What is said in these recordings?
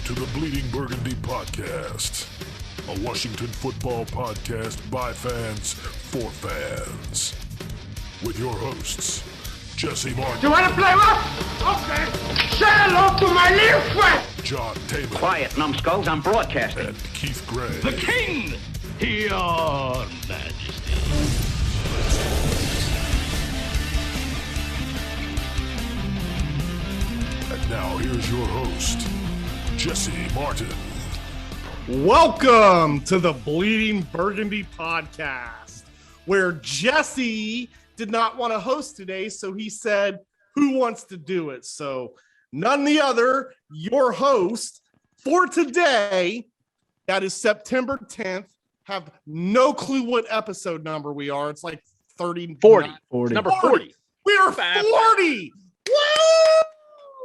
to the Bleeding Burgundy podcast, a Washington football podcast by fans for fans. With your hosts, Jessy Martin. You want to play rough? Okay. Say hello to my little friend. John Taylor. Quiet, numbskulls, I'm broadcasting. And Keith Gray. The King, your majesty. And now here's your host, Jessy Martin. Welcome to the Bleeding Burgundy podcast, where Jessy did not want to host today, so he said, who wants to do it? So none the other, your host for today, that is September 10th, have no clue what episode number we are. It's like 30. 40. Number 40. We are 40. Woo!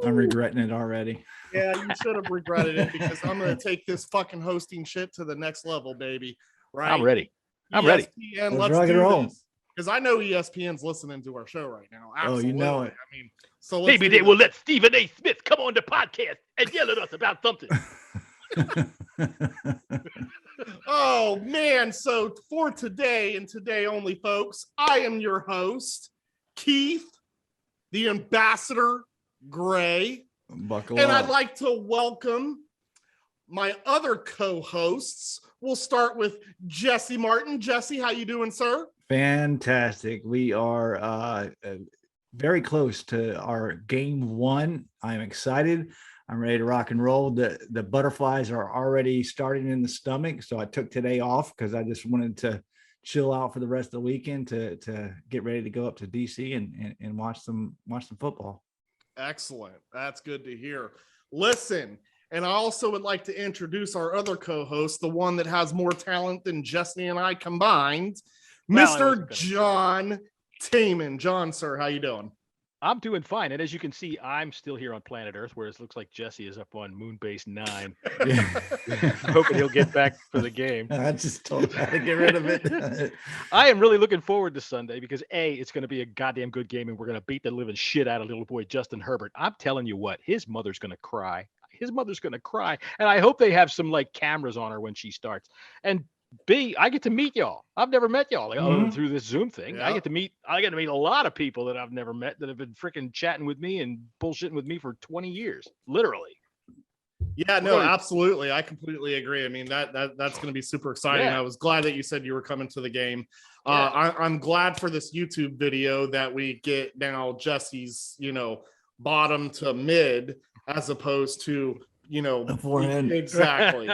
I'm regretting it already. Yeah, you should have regretted it because I'm going to take this fucking hosting shit to the next level, baby. Right? I'm ready. I'm ESPN, ready. Let's rock and do roll. this. Because I know ESPN's listening to our show right now. Oh, you know it. I mean, so let's Maybe do they will this. let Stephen A. Smith come on the podcast and yell at us about something. Oh, man. So for today and today only, folks, I am your host, Keith, the Ambassador Gray. Buckle And up. I'd like to welcome my other co-hosts. We'll start with Jessy Martin. Jessy, how you doing, sir? Fantastic. We are very close to our game one. I'm excited. I'm ready to rock and roll. The butterflies are already starting in the stomach. So I took today off because I just wanted to chill out for the rest of the weekend to get ready to go up to DC and watch some football. Excellent. That's good to hear. Listen, and I also would like to introduce our other co-host, the one that has more talent than Jessy and I combined, Mr. John Taman. John, sir, how you doing? I'm doing fine. And as you can see, I'm still here on planet Earth, whereas it looks like Jessy is up on Moonbase 9. I'm hoping he'll get back for the game. I just told you how to get rid of it. I am really looking forward to Sunday because A, it's going to be a goddamn good game and we're going to beat the living shit out of little boy Justin Herbert. I'm telling you what, his mother's going to cry. His mother's going to cry. And I hope they have some like cameras on her when she starts. And B, I get to meet y'all. I've never met y'all through this Zoom thing. Yeah. I get to meet a lot of people that I've never met that have been freaking chatting with me and bullshitting with me for 20 years, literally. Yeah, no, Really? absolutely. I completely agree. I mean, that's going to be super exciting. Yeah. I was glad that you said you were coming to the game. Yeah. I'm glad for this YouTube video that we get now Jesse's, bottom to mid as opposed to, The forehead. Exactly.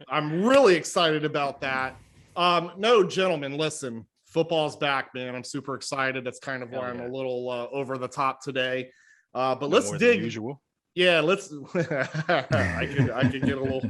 I'm really excited about that. No, gentlemen, listen, football's back, man. I'm super excited. That's kind of why I'm a little over the top today. But let's dig. Usual. Yeah, let's. I could get a little.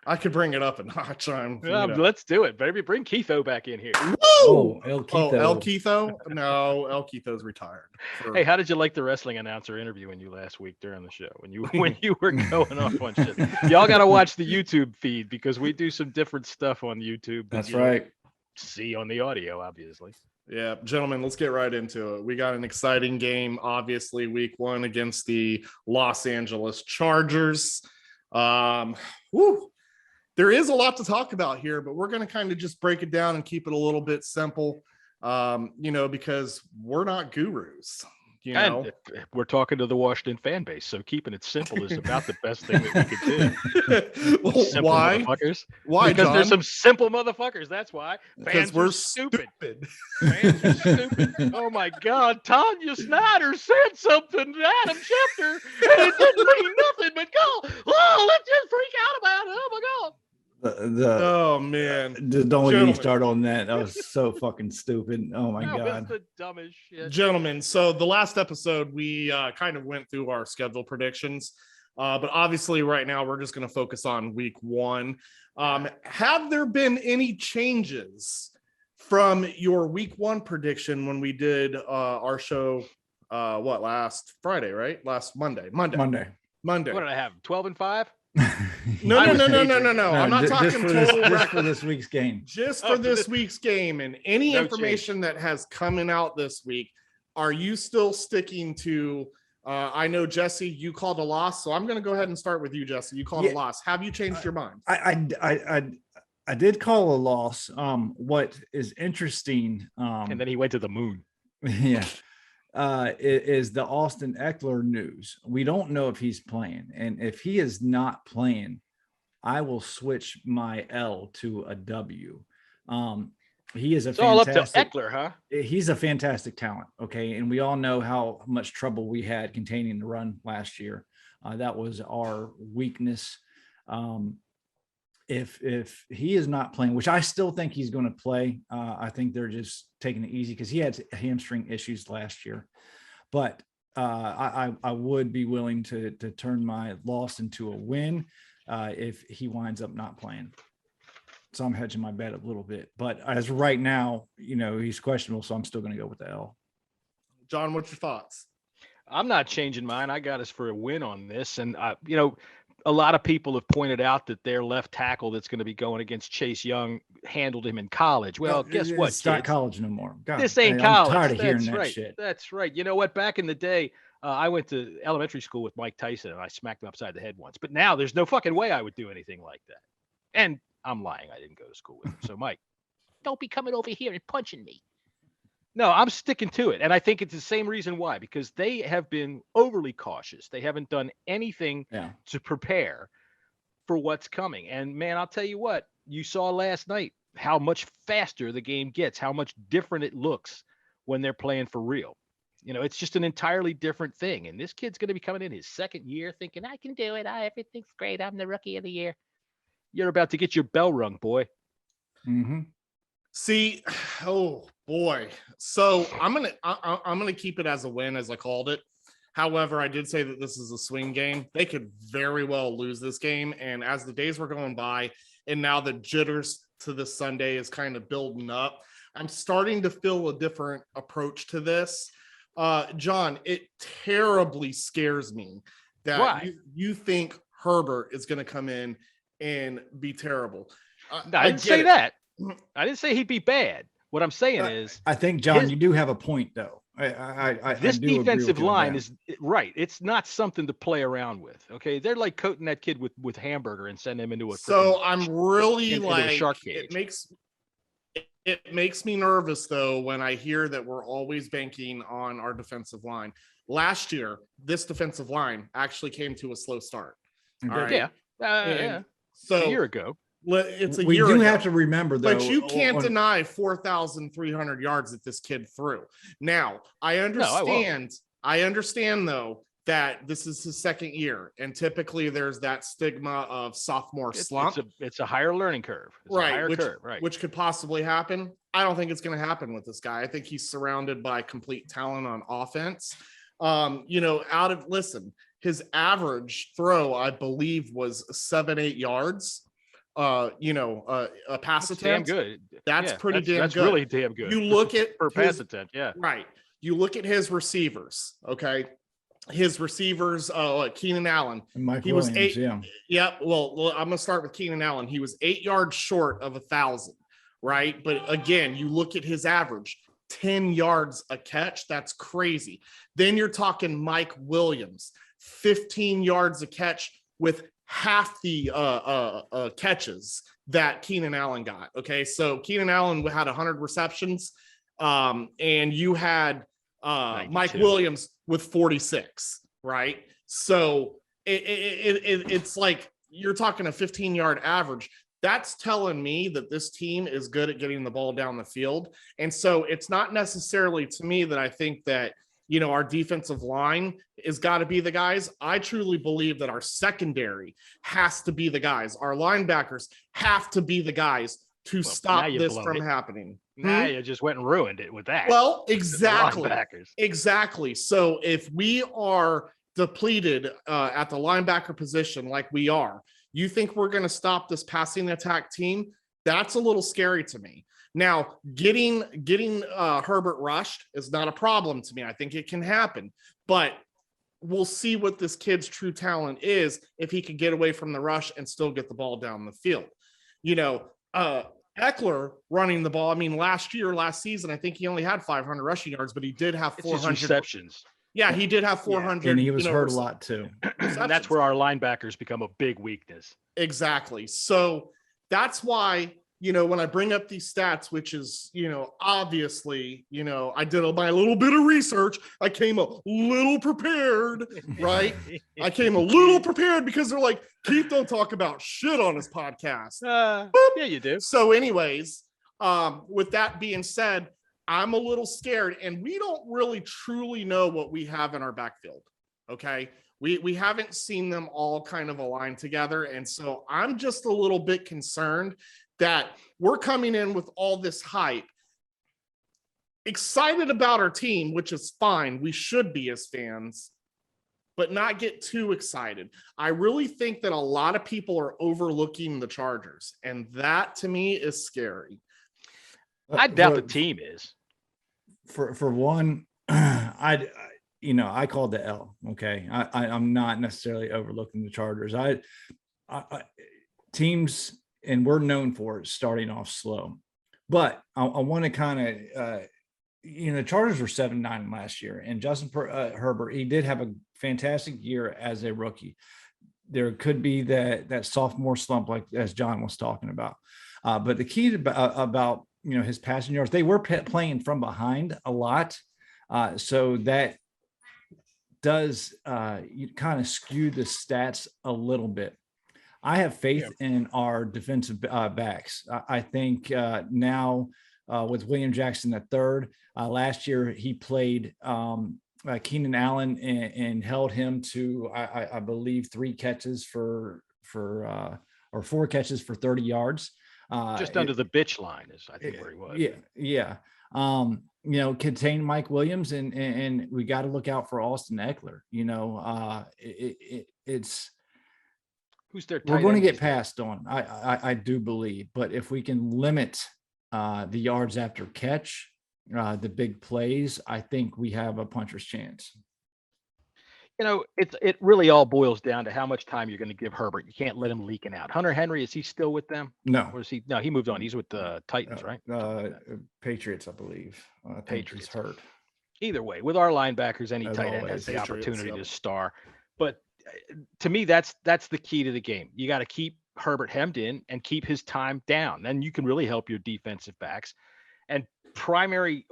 I could bring it up a notch. Let's do it, baby. Bring Keitho back in here. Woo! Oh, El Keitho. El Keitho? No, El Keitho's retired. Hey, how did you like the wrestling announcer interviewing you last week during the show when you were going off on shit? Y'all got to watch the YouTube feed because we do some different stuff on YouTube. That's you don't right. See on the audio, obviously. Yeah, gentlemen, let's get right into it. We got an exciting game, obviously, week one against the Los Angeles Chargers. There is a lot to talk about here, but we're going to kind of just break it down and keep it a little bit simple, because we're not gurus. And we're talking to the Washington fan base, so keeping it simple is about the best thing that we could do. Well, Simple why? Motherfuckers. Why, Because John? there's some simple motherfuckers. That's why. Because Fans we're are stupid. stupid. Fans are stupid. Oh my God. Tanya Snyder said something to Adam Schefter, and it didn't mean nothing but go, oh, let's just freak out about it. Oh my God. Oh, man. Don't get Gentlemen. me started on that. That was so fucking stupid. Oh my No, God. it's the dumbest shit. Gentlemen, so the last episode, we kind of went through our schedule predictions. But obviously right now we're just going to focus on week one. Have there been any changes from your week one prediction when we did our show, last Friday, right? Last Monday. Monday. What did I have? 12-5? No. I'm not talking just for total just record. for this week's game. Just for this week's game and any No information that has coming out this week. Are you still sticking to I know, Jesse, you called a loss, so I'm going to go ahead and start with you, Jesse. You called a loss. Have you changed your mind? I did call a loss. What is interesting, and then he went to the moon. Yeah, is the Austin Eckler news. We don't know if he's playing, and if he is not playing, I will switch my L to a W. He is a all up to fantastic Eckler, huh? He's a fantastic talent. Okay. And we all know how much trouble we had containing the run last year. That was our weakness. If he is not playing, which I still think he's going to play, I think they're just taking it easy because he had hamstring issues last year. But I would be willing to turn my loss into a win if he winds up not playing. So I'm hedging my bet a little bit. But as right now, he's questionable, so I'm still going to go with the L. John, what's your thoughts? I'm not changing mine. I got us for a win on this. And, a lot of people have pointed out that their left tackle that's going to be going against Chase Young handled him in college. Well, guess what? It's not college no more. God, this ain't college. I'm tired of hearing That's that right. shit. That's right. You know what? Back in the day, I went to elementary school with Mike Tyson, and I smacked him upside the head once. But now there's no fucking way I would do anything like that. And I'm lying. I didn't go to school with him. So, Mike, don't be coming over here and punching me. No, I'm sticking to it. And I think it's the same reason why, because they have been overly cautious. They haven't done anything to prepare for what's coming. And, man, I'll tell you what, you saw last night how much faster the game gets, how much different it looks when they're playing for real. It's just an entirely different thing. And this kid's going to be coming in his second year thinking, I can do it. Everything's great. I'm the rookie of the year. You're about to get your bell rung, boy. Mm-hmm. See, oh boy. So I'm gonna keep it as a win, as I called it. However, I did say that this is a swing game. They could very well lose this game. And as the days were going by, and now the jitters to this Sunday is kind of building up, I'm starting to feel a different approach to this. John, it terribly scares me that you think Herbert is going to come in and be terrible. I didn't say that. I didn't say he'd be bad. What I'm saying is, I think, John, you do have a point, though. This defensive line is right. It's not something to play around with. Okay, they're like coating that kid with hamburger and sending him into a. So I'm really into a shark cage. It makes me nervous though when I hear that we're always banking on our defensive line. Last year, this defensive line actually came to a slow start. All right? Yeah. So a year ago. It's a we year do ago. have to remember, though, but you can't deny 4,300 yards that this kid threw. Now, I understand though that this is his second year, and typically there's that stigma of sophomore slump. It's a higher learning curve, which could possibly happen. I don't think it's going to happen with this guy. I think he's surrounded by complete talent on offense. His average throw, I believe, was 7-8 yards. A pass attempt. Damn good. That's pretty damn that's good. Really damn good. You look at per pass attempt, yeah. Right. You look at his receivers. Okay, his receivers. Keenan Allen. And Mike he Williams, was 8. Yeah. Yeah. Well, I'm gonna start with Keenan Allen. He was 8 yards short of 1,000. Right. But again, you look at his average. 10 yards a catch. That's crazy. Then you're talking Mike Williams, 15 yards a catch with half the catches that Keenan Allen got. Okay. So Keenan Allen had 100 receptions. And you had Mike Williams with 46. Right. So it's like you're talking a 15-yard average. That's telling me that this team is good at getting the ball down the field. And so it's not necessarily to me that I think that, our defensive line is got to be the guys. I truly believe that our secondary has to be the guys. Our linebackers have to be the guys to stop this from happening. Now you just went and ruined it with that. Well, exactly. So if we are depleted at the linebacker position like we are, you think we're going to stop this passing attack team? That's a little scary to me. Now, getting Herbert rushed is not a problem to me. I think it can happen, but we'll see what this kid's true talent is if he can get away from the rush and still get the ball down the field. Eckler running the ball. I mean, last season, I think he only had 500 rushing yards, but he did have 400 receptions. Yeah, he did have 400. And he was hurt a lot too. And that's where our linebackers become a big weakness. Exactly. So that's why, when I bring up these stats, which is, obviously, I did my little bit of research. I came a little prepared, right? I came a little prepared because they're like, Keith, don't talk about shit on his podcast. Yeah, you do. So anyways, with that being said, I'm a little scared, and we don't really truly know what we have in our backfield. Okay. We haven't seen them all kind of align together. And so I'm just a little bit concerned that we're coming in with all this hype, excited about our team, which is fine. We should be as fans, but not get too excited. I really think that a lot of people are overlooking the Chargers, and that to me is scary. I doubt the team is. For one, I called the L. Okay, I'm not necessarily overlooking the Chargers. I teams, and we're known for it, starting off slow, but I want to kind of, the Chargers were 7-9 last year, and Justin Herbert, he did have a fantastic year as a rookie. There could be that sophomore slump, like as John was talking about, but the key about his passing yards, they were playing from behind a lot, so that does kind of skew the stats a little bit. I have faith in our defensive backs. I think now with William Jackson III, last year he played Keenan Allen and held him to I believe 3 catches for 4 catches for 30 yards. Just under the bitch line is, I think, where he was. Yeah. Contain Mike Williams, and we got to look out for Austin Eckler. It's who's their we're going to get passed on. I do believe, but if we can limit the yards after catch, the big plays, I think we have a puncher's chance. It really all boils down to how much time you're going to give Herbert. You can't let him leaking out. Hunter Henry, is he still with them? No. Or is he? No, he moved on. He's with the Titans, right? Patriots, I believe. Patriots hurt. Either way, with our linebackers, any tight end has the opportunity to star. But to me, that's the key to the game. You got to keep Herbert hemmed in and keep his time down. Then you can really help your defensive backs. And primary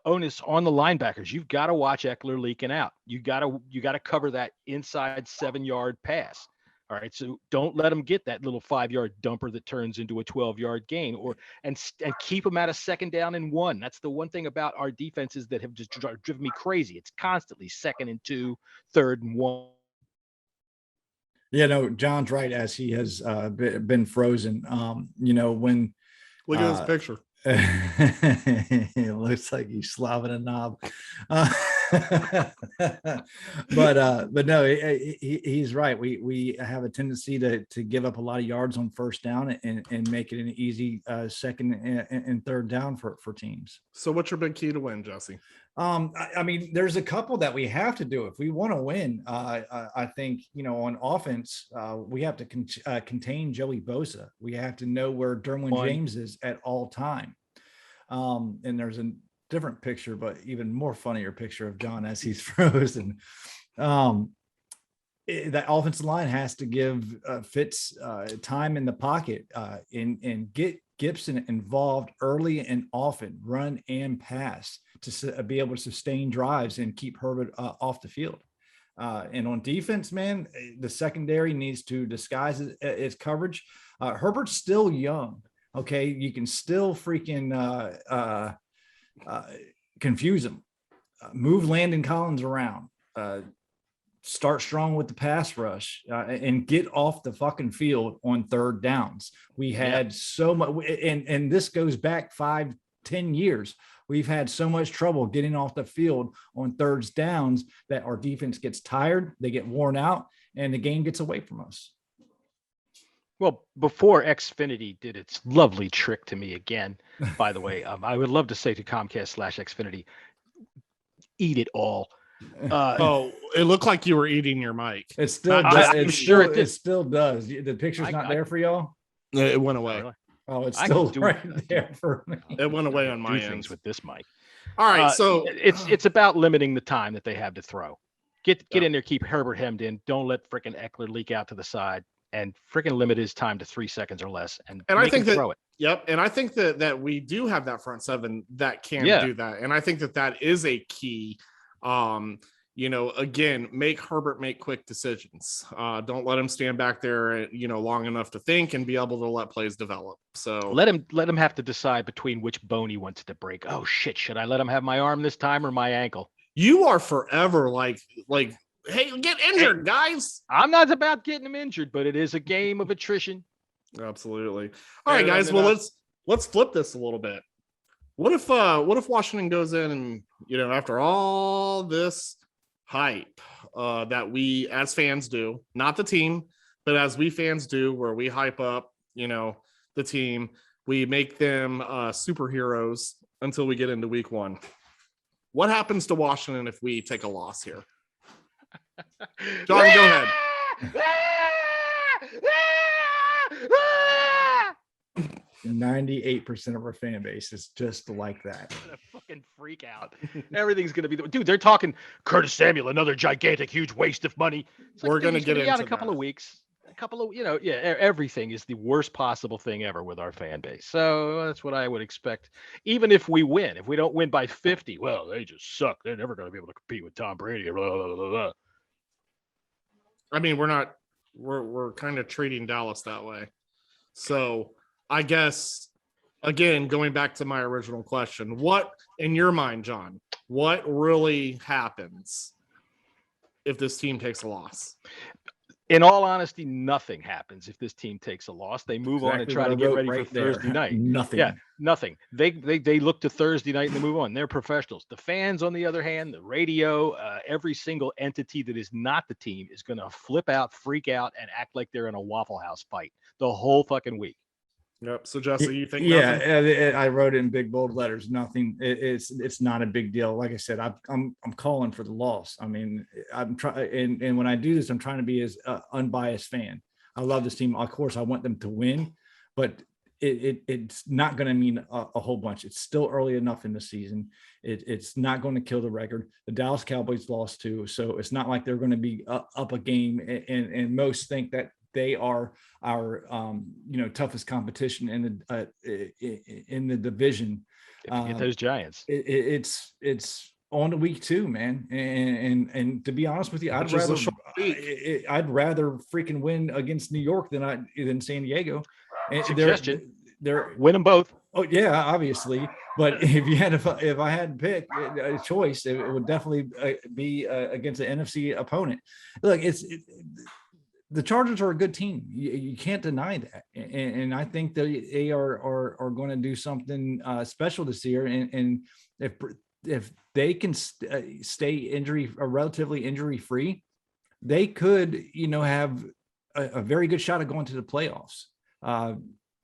onus on the linebackers, you've got to watch Eckler leaking out. You got to cover that inside 7-yard pass. All right, so don't let him get that little 5-yard dumper that turns into a 12-yard gain, and keep him at a 2nd down and 1. That's the one thing about our defenses that have just driven me crazy. It's constantly 2nd and 2, 3rd and 1. Yeah, no, John's right, as he has been frozen. When look at this picture. It looks like he's slobbing a knob. But no, he's right. We have a tendency to give up a lot of yards on 1st down and make it an easy 2nd and 3rd down for teams. So what's your big key to win, Jesse? I mean, there's a couple that we have to do if we want to win. I think, on offense, we have to contain Joey Bosa. We have to know where Derwin James is at all time. And there's a different picture, but even more funnier picture of John as he's frozen. That offensive line has to give Fitz time in the pocket and get Gibson involved early and often, run and pass, to be able to sustain drives and keep Herbert off the field. And on defense, man, the secondary needs to disguise its coverage. Herbert's still young. Okay, you can still freaking confuse him. Move Landon Collins around. Start strong with the pass rush and get off the fucking field on 3rd downs. We had so much, and this goes back 5-10 years. We've had so much trouble getting off the field on 3rd downs that our defense gets tired, they get worn out, and the game gets away from us. Well, before Xfinity did its lovely trick to me again, by the way, I would love to say to Comcast/Xfinity, eat it all. It looked like you were eating your mic. It still does. It still does. The picture's not there for y'all? It went away. Oh, it's still right there for me. It went away on my end. Things with this mic. All right, so it's about limiting the time that they have to throw. Get in there, keep Herbert hemmed in. Don't let frickin' Eckler leak out to the side, and frickin' limit his time to 3 seconds or less. And I think that throw it. Yep, and I think that we do have that front seven that can do that, and I think that is a key. Again, make Herbert make quick decisions. Don't let him stand back there, long enough to think and be able to let plays develop. So let him have to decide between which bone he wants to break. Oh shit, should I let him have my arm this time or my ankle? You are forever like, hey, get injured, guys. I'm not about getting him injured, but it is a game of attrition. Absolutely. All right, guys. Well, let's flip this a little bit. What if Washington goes in and after all this hype that we as fans do, not the team, but as we fans do, where we hype up, the team, we make them superheroes until we get into week 1. What happens to Washington if we take a loss here? John, go ahead. 98% of our fan base is just like that. What a fucking freak out. Everything's going to be dude, they're talking Curtis Samuel, another gigantic, huge waste of money. We're going to get into out a couple of weeks. Everything is the worst possible thing ever with our fan base. So that's what I would expect. Even if we win, if we don't win by 50, well, they just suck. They're never going to be able to compete with Tom Brady. Blah, blah, blah, blah. I mean, we're kind of treating Dallas that way. So I guess, again, going back to my original question, what in your mind, John, what really happens if this team takes a loss? In all honesty, nothing happens if this team takes a loss. They move on and try to get ready for Thursday night. Nothing. Yeah, nothing. They look to Thursday night and they move on. They're professionals. The fans, on the other hand, the radio, every single entity that is not the team is going to flip out, freak out, and act like they're in a Waffle House fight the whole fucking week. Yep. So, Jessy, you think? Yeah, I wrote it in big bold letters. Nothing. It's not a big deal. Like I said, I'm calling for the loss. I mean, I'm trying, and when I do this, I'm trying to be as unbiased fan. I love this team. Of course, I want them to win, but it's not going to mean a whole bunch. It's still early enough in the season. It's not going to kill the record. The Dallas Cowboys lost too, so it's not like they're going to be up a game. And most think that they are our toughest competition in the division. Get those Giants. It's on to week 2, man. And to be honest with you, I'd rather freaking win against New York than San Diego. Suggestion. They're win them both. Oh yeah, obviously. But if I had to pick a choice, it would definitely be against an NFC opponent. Look, the Chargers are a good team. You can't deny that, and I think they are going to do something special this year. And if they can stay relatively injury free, they could have a very good shot at going to the playoffs.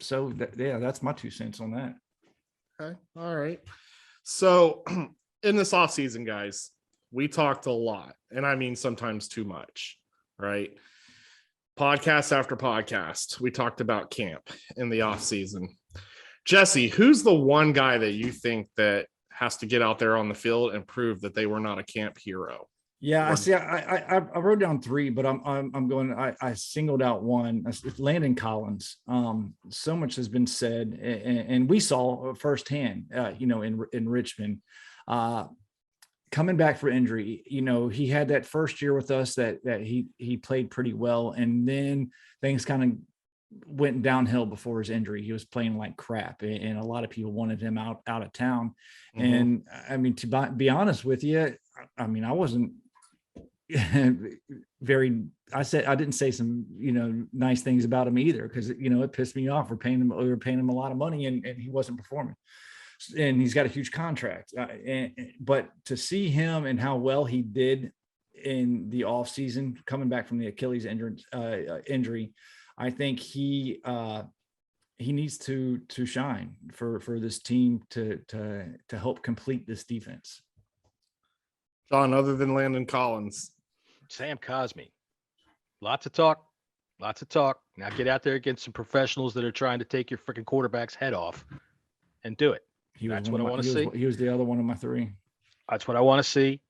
So that's my 2 cents on that. Okay, all right. So in this offseason, guys, we talked a lot, and I mean sometimes too much, right? Podcast after podcast, we talked about camp in the off season. Jessy, who's the one guy that you think that has to get out there on the field and prove that they were not a camp hero? Yeah, I wrote down 3, but I singled out one. It's Landon Collins. So much has been said, and we saw firsthand, in Richmond. Coming back for injury, he had that first year with us that he played pretty well, and then things kind of went downhill before his injury. He was playing like crap, and a lot of people wanted him out of town. Mm-hmm. And I mean, to be honest with you, I mean, I wasn't I didn't say some nice things about him either, because it pissed me off. We were paying him a lot of money, and he wasn't performing. And he's got a huge contract. But to see him and how well he did in the off season, coming back from the Achilles injury, I think he needs to shine for this team to help complete this defense. John, other than Landon Collins, Sam Cosmi, lots of talk. Now get out there against some professionals that are trying to take your freaking quarterback's head off and do it. That's what I want to see. He was the other one of my three. That's what I want to see.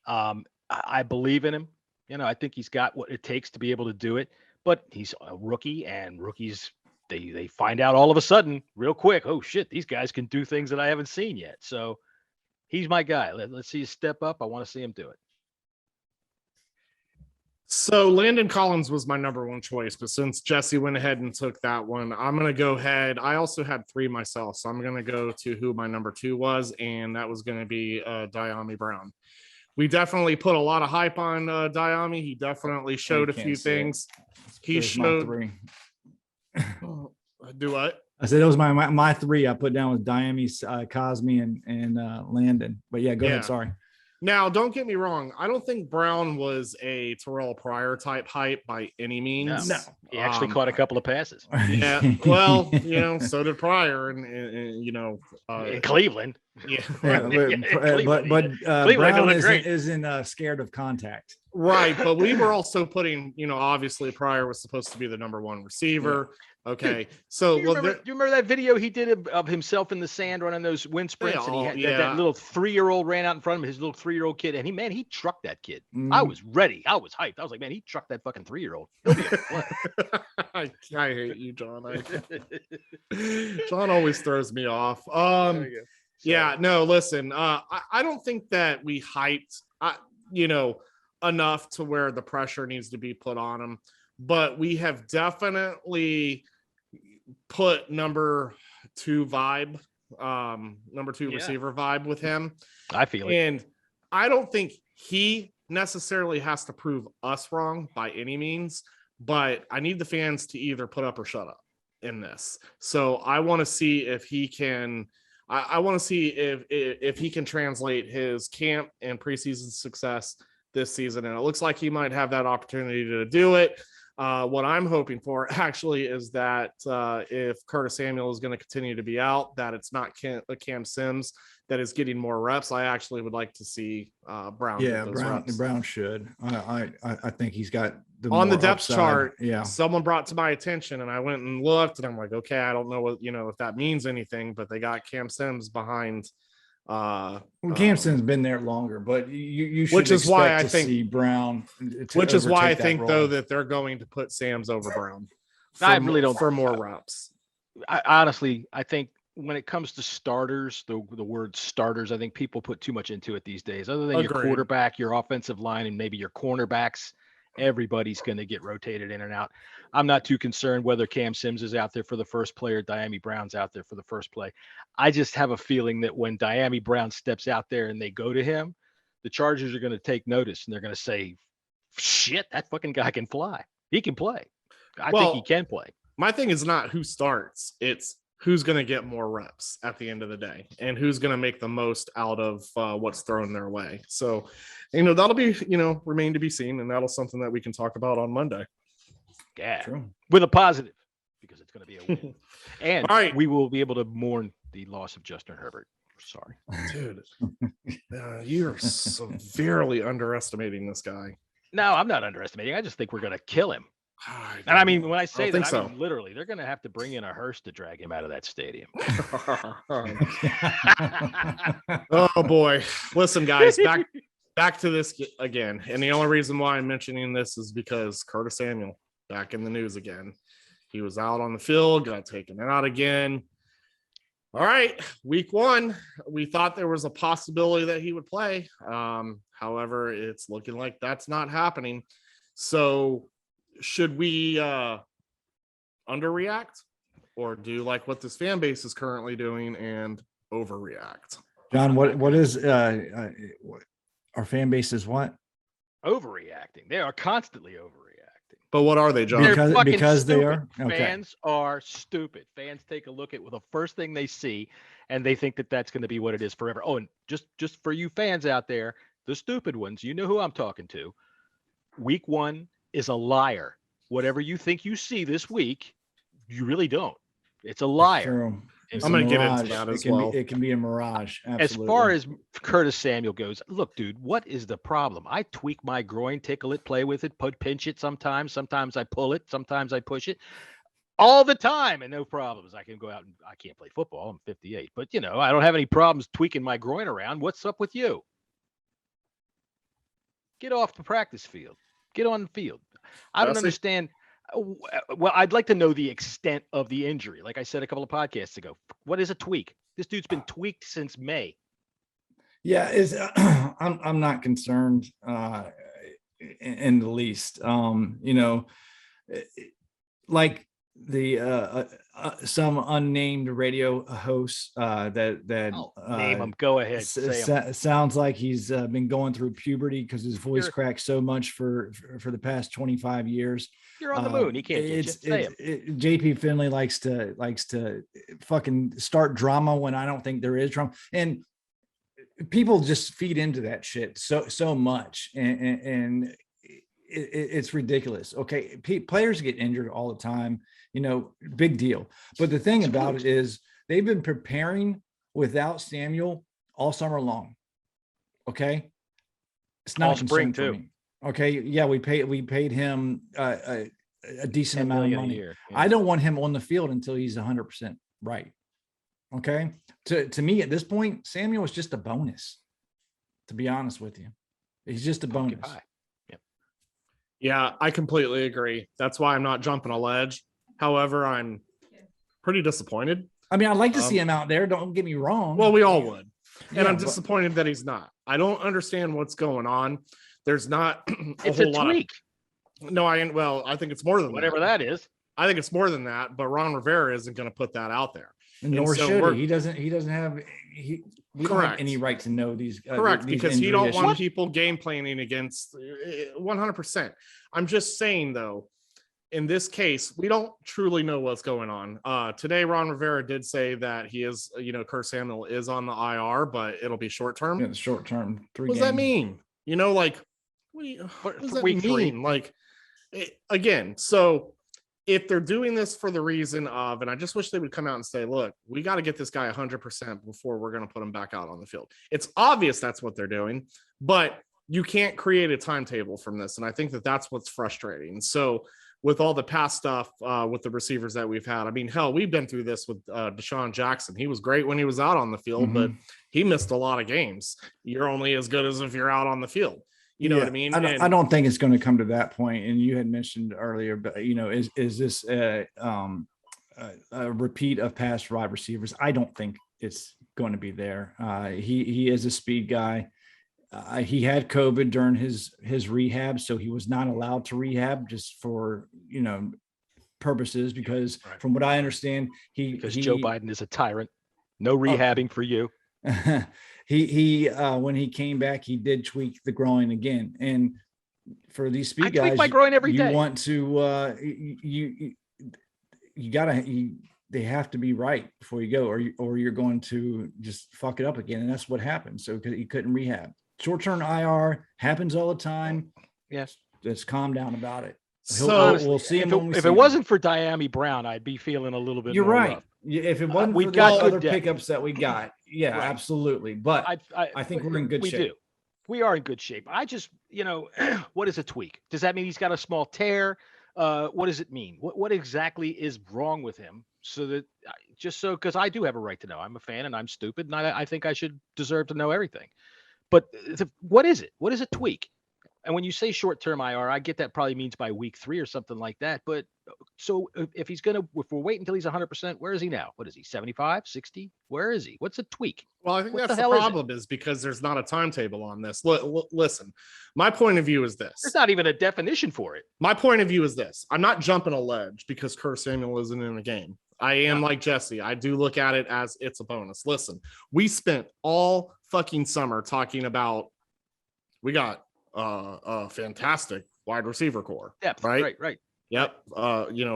I believe in him. I think he's got what it takes to be able to do it. But he's a rookie, and rookies they find out all of a sudden real quick. Oh shit, these guys can do things that I haven't seen yet. So he's my guy. Let's see him step up. I want to see him do it. So Landon Collins was my number one choice, but since Jessy went ahead and took that one, I'm going to go ahead. I also had three myself, so I'm going to go to who my number two was, and that was going to be Dyami Brown. We definitely put a lot of hype on Dyami. He definitely showed a few things. He showed. Do what? I said it was my three. I put down with Dyami, Cosme, and Landon. But yeah, go ahead. Sorry. Now, don't get me wrong. I don't think Brown was a Terrell Pryor type hype by any means. No. He actually caught a couple of passes. Yeah. Well, so did Pryor, and in Cleveland. Yeah. but Brown isn't scared of contact. Right, but we were also putting, obviously Pryor was supposed to be the number one receiver. Yeah. Okay, so do you remember that video he did of himself in the sand running those wind sprints, and he had that little 3-year-old ran out in front of him, his little 3-year-old kid, and he trucked that kid. I was ready. I was hyped. I was like, man, he trucked that fucking 3-year-old. He'll be I hate you, John. John always throws me off. Yeah, no, listen, I don't think that we hyped, enough to where the pressure needs to be put on him, but we have definitely put number two receiver vibe with him. I feel it. And I don't think he necessarily has to prove us wrong by any means, but I need the fans to either put up or shut up in this. So I want to see if he can. I want to see if he can translate his camp and preseason success this season, and it looks like he might have that opportunity to do it. What I'm hoping for actually is that if Curtis Samuel is going to continue to be out, that it's not Cam Sims that is getting more reps. I actually would like to see Brown. Yeah, Brown should. I think he's got on the depth upside. chart. Yeah, someone brought to my attention, and I went and looked, and I'm like, okay, I don't know what if that means anything, but they got Cam Sims behind. Cam Sims been there longer, but you should. Which is why I think see Brown. Which is why I think though that they're going to put Sams over Brown. I really don't for more reps. I think when it comes to starters, the word starters, I think people put too much into it these days. Other than your quarterback, your offensive line, and maybe your cornerbacks, everybody's going to get rotated in and out. I'm not too concerned whether Cam Sims is out there for the first play or Dyami Brown's out there for the first play. I just have a feeling that when Dyami Brown steps out there and they go to him, the Chargers are going to take notice and they're going to say, shit, that fucking guy can fly. He can play. I think he can play. My thing is not who starts. It's who's going to get more reps at the end of the day and who's going to make the most out of what's thrown their way. So, that'll be, remain to be seen. And that'll something that we can talk about on Monday. Yeah. True. With a positive, because it's going to be a win. And we will be able to mourn the loss of Justin Herbert. Sorry. Dude, you're severely underestimating this guy. No, I'm not underestimating. I just think we're going to kill him. And I mean, when I say that, I mean literally, they're going to have to bring in a hearse to drag him out of that stadium. Oh boy! Listen, guys, back to this again, and the only reason why I'm mentioning this is because Curtis Samuel back in the news again. He was out on the field, got taken out again. All right, week 1, we thought there was a possibility that he would play. However, it's looking like that's not happening. So, should we underreact or do like what this fan base is currently doing and overreact? John, what is our fan base is what? Overreacting. They are constantly overreacting. But what are they, John? Because they are? Okay. Fans are stupid. Fans take a look at the first thing they see and they think that that's going to be what it is forever. Oh, and just for you fans out there, the stupid ones, you know who I'm talking to. Week 1 is a liar. Whatever you think you see this week, you really don't. It's a liar. I'm going to get into that as well. It can be a mirage. Absolutely. As far as Curtis Samuel goes, look, dude, what is the problem? I tweak my groin, tickle it, play with it, pinch it sometimes. Sometimes I pull it. Sometimes I push it. all the time and no problems. I can go out and I can't play football. I'm 58, but I don't have any problems tweaking my groin around. What's up with you? Get off the practice field. Get on the field. I don't understand. Well, I'd like to know the extent of the injury. Like I said a couple of podcasts ago, what is a tweak? This dude's been tweaked since May. Yeah, I'm not concerned in the least. Like the some unnamed radio hosts that name him. Go ahead. Sounds like he's been going through puberty because his voice cracked so much for the past 25 years. You're on the moon. He can't get you. JP Finley likes to fucking start drama when I don't think there is drama, and people just feed into that shit so much, and it's ridiculous. Okay, players get injured all the time, big deal. But the thing about it is they've been preparing without Samuel all summer long. Okay, it's not all spring too. Me. Okay, yeah, we paid him a decent amount of money. Yeah. I don't want him on the field until he's 100% right. Okay, to me at this point, Samuel is just a bonus. To be honest with you, he's just a bonus. Yeah, I completely agree. That's why I'm not jumping a ledge. However, I'm pretty disappointed. I mean, I'd like to see him out there. Don't get me wrong. Well, we all would. And I'm disappointed that he's not. I don't understand what's going on. There's not it's a tweak. I think it's more than whatever that is. I think it's more than that, but Ron Rivera isn't going to put that out there. Nor should he. He doesn't have we don't have any right to know these. Correct, these because he don't want people game planning against 100%. I'm just saying though, in this case, we don't truly know what's going on. Today, Ron Rivera did say that he is, Kurt Samuel is on the IR, but it'll be short term. Yeah, short term. 3 What does that mean? What does that mean? Like, again, so if they're doing this for the reason of, and I just wish they would come out and say, look, we got to get this guy 100% before we're going to put him back out on the field. It's obvious that's what they're doing, but you can't create a timetable from this. And I think that that's what's frustrating. So with all the past stuff with the receivers that we've had, I mean, hell, we've been through this with Deshaun Jackson. He was great when he was out on the field, but he missed a lot of games. You're only as good as if you're out on the field. You know what I mean? I don't think it's going to come to that point. And you had mentioned earlier, but is this a repeat of past wide receivers? I don't think it's going to be there. He is a speed guy. He had COVID during his rehab, so he was not allowed to rehab just for purposes. Because from what I understand, Joe Biden is a tyrant. No rehabbing for you. He when he came back, he did tweak the groin again. And for these speed guys, tweak my groin every day. You want to they have to be right before you go, or you're going to just fuck it up again. And that's what happened. So he couldn't rehab. Short-term IR happens all the time. Yes, just calm down about it. We'll see him. If it wasn't for Diami Brown, I'd be feeling a little bit. You're more right. rough. If it wasn't for the other pickups that we got, absolutely. But I think we're in good shape. Do. We are in good shape. I just, what is a tweak? Does that mean he's got a small tear? What does it mean? What exactly is wrong with him? So that because I do have a right to know. I'm a fan and I'm stupid, and I think I should deserve to know everything. But what is it? What is a tweak? And when you say short-term IR, I get that probably means by week 3 or something like that. But so if we're waiting until he's 100%, where is he now? What is he, 75, 60? Where is he? What's a tweak? Well, I think that's the problem is because there's not a timetable on this. Listen, my point of view is this. There's not even a definition for it. My point of view is this. I'm not jumping a ledge because Kurt Samuel isn't in the game. I am like Jesse. I do look at it as it's a bonus. Listen, we spent all fucking summer talking about we got a fantastic wide receiver core. Depth, right. Yep.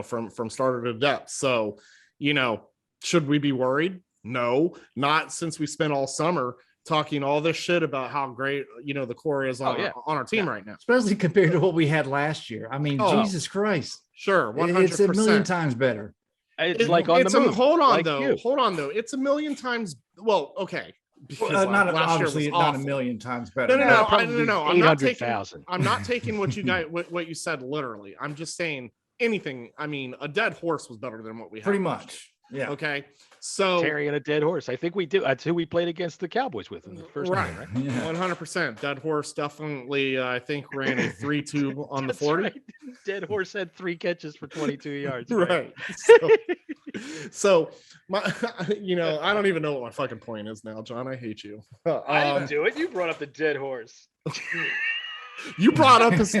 From starter to depth. So, should we be worried? No, not since we spent all summer talking all this shit about how great, the core is on our team right now. Especially compared to what we had last year. I mean, Jesus Christ. Sure. 100%. It's a million times better. It's like on the moon. Hold on, though. It's a million times. Well, okay. Obviously not a million times better. No. I'm not taking 800,000. I'm not taking what you said literally. I'm just saying anything. I mean, a dead horse was better than what we had. Pretty much. Yeah. Okay. So Terry and a dead horse. I think we do. That's who we played against the Cowboys with in the first game, right? Yeah. 100%. Dead horse definitely, I think, ran a 3-2 on the That's 40. right. Dead horse had 3 catches for 22 yards. Right. So my, I don't even know what my fucking point is now, John. I hate you. I didn't do it. You brought up the dead horse. You brought up his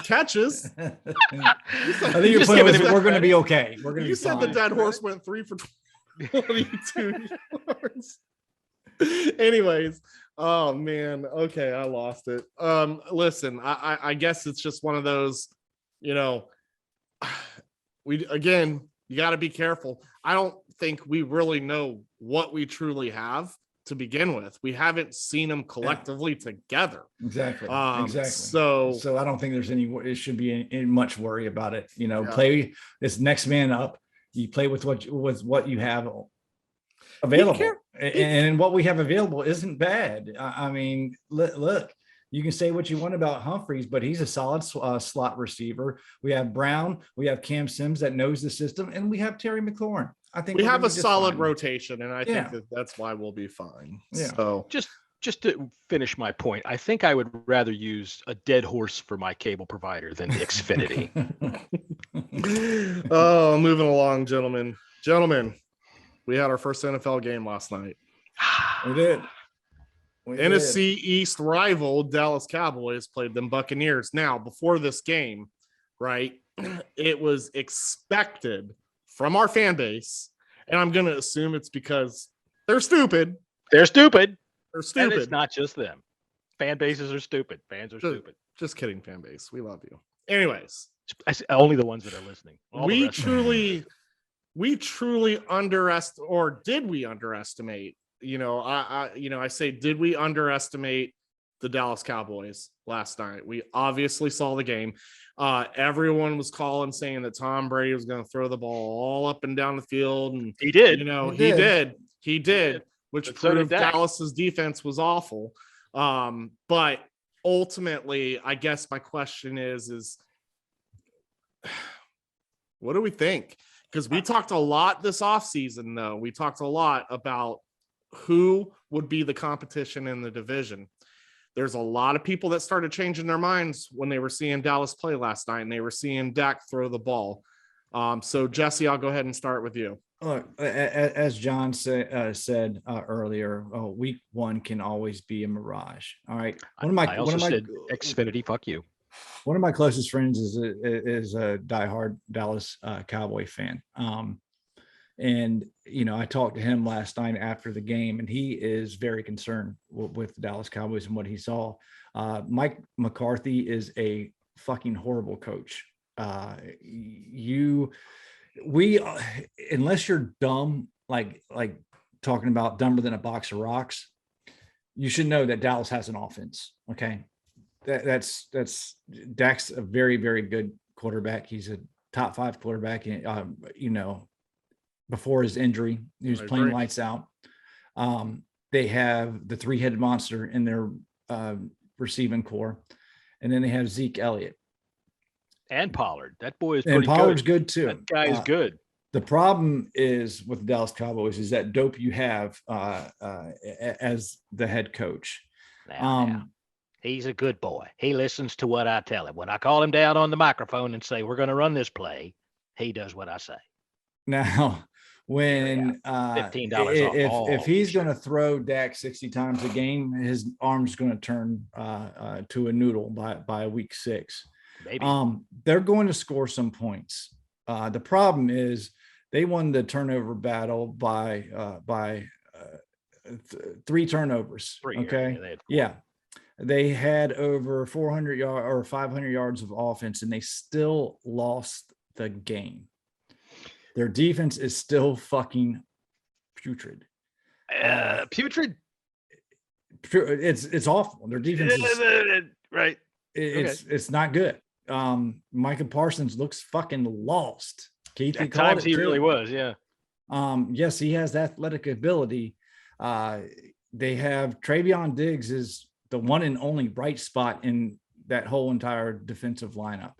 catches. I think your point was we're going to be okay. We're going to be said fine. the dead horse went 3 for 22 yards. Anyways, oh man, okay, I lost it. Listen, I guess it's just one of those, you got to be careful. I don't think we really know what we truly have to begin with. We haven't seen them collectively together. Exactly. So I don't think there's it should be any much worry about it. Play this next man up. You play with what you have available, and what we have available isn't bad. I mean, look, you can say what you want about Humphreys, but he's a solid slot receiver. We have Brown, we have Cam Sims that knows the system, and we have Terry McLaurin. I think we have a solid rotation, and I think that's why we'll be fine. Yeah. So just to finish my point, I think I would rather use a dead horse for my cable provider than Xfinity. Oh, moving along, gentlemen. We had our first NFL game last night. We did. NFC East rival Dallas Cowboys played them Buccaneers. Now, before this game, right, it was expected from our fan base, and I'm going to assume it's because they're stupid. They're stupid. They're stupid. And it's not just them. Fan bases are stupid. Fans are stupid. Just kidding, fan base. We love you. Anyways. Only the ones that are listening. We truly underestimate, or did we underestimate? I say, did we underestimate the Dallas Cowboys last night? We obviously saw the game. Everyone was calling saying that Tom Brady was going to throw the ball all up and down the field, and he did. He did, which proved Dallas's defense was awful. But ultimately, I guess my question is what do we think? Because we talked a lot this offseason, though. We talked a lot about who would be the competition in the division. There's a lot of people that started changing their minds when they were seeing Dallas play last night, and they were seeing Dak throw the ball. So, Jesse, I'll go ahead and start with you. Look, as John said earlier, week 1 can always be a mirage. All right. I also said Xfinity, fuck you. One of my closest friends is a diehard Dallas Cowboy fan. And, I talked to him last night after the game, and he is very concerned with the Dallas Cowboys and what he saw. Mike McCarthy is a fucking horrible coach. Unless you're dumb, like talking about dumber than a box of rocks, you should know that Dallas has an offense. Okay. That's Dak's a very, very good quarterback. He's a top 5 quarterback. Before his injury, he was playing lights out. They have the 3-headed monster in their receiving core, and then they have Zeke Elliott and Pollard. That boy is pretty good. And Pollard's good too. That guy is good. The problem is with the Dallas Cowboys is that dope you have as the head coach. He's a good boy. He listens to what I tell him. When I call him down on the microphone and say, we're going to run this play, he does what I say. Now, when $15 off. If he's going to throw Dak 60 times a game, his arm's going to turn to a noodle by week 6. Maybe. They're going to score some points. The problem is they won the turnover battle by 3 turnovers. 3. Okay. Yeah. They had over 400 yards or 500 yards of offense, and they still lost the game. Their defense is still fucking putrid. Putrid? It's awful. Their defense is right. It's not good. Micah Parsons looks fucking lost. Keith, at times he really was, yeah. Yes, he has athletic ability. They have Travion Diggs is the one and only bright spot in that whole entire defensive lineup.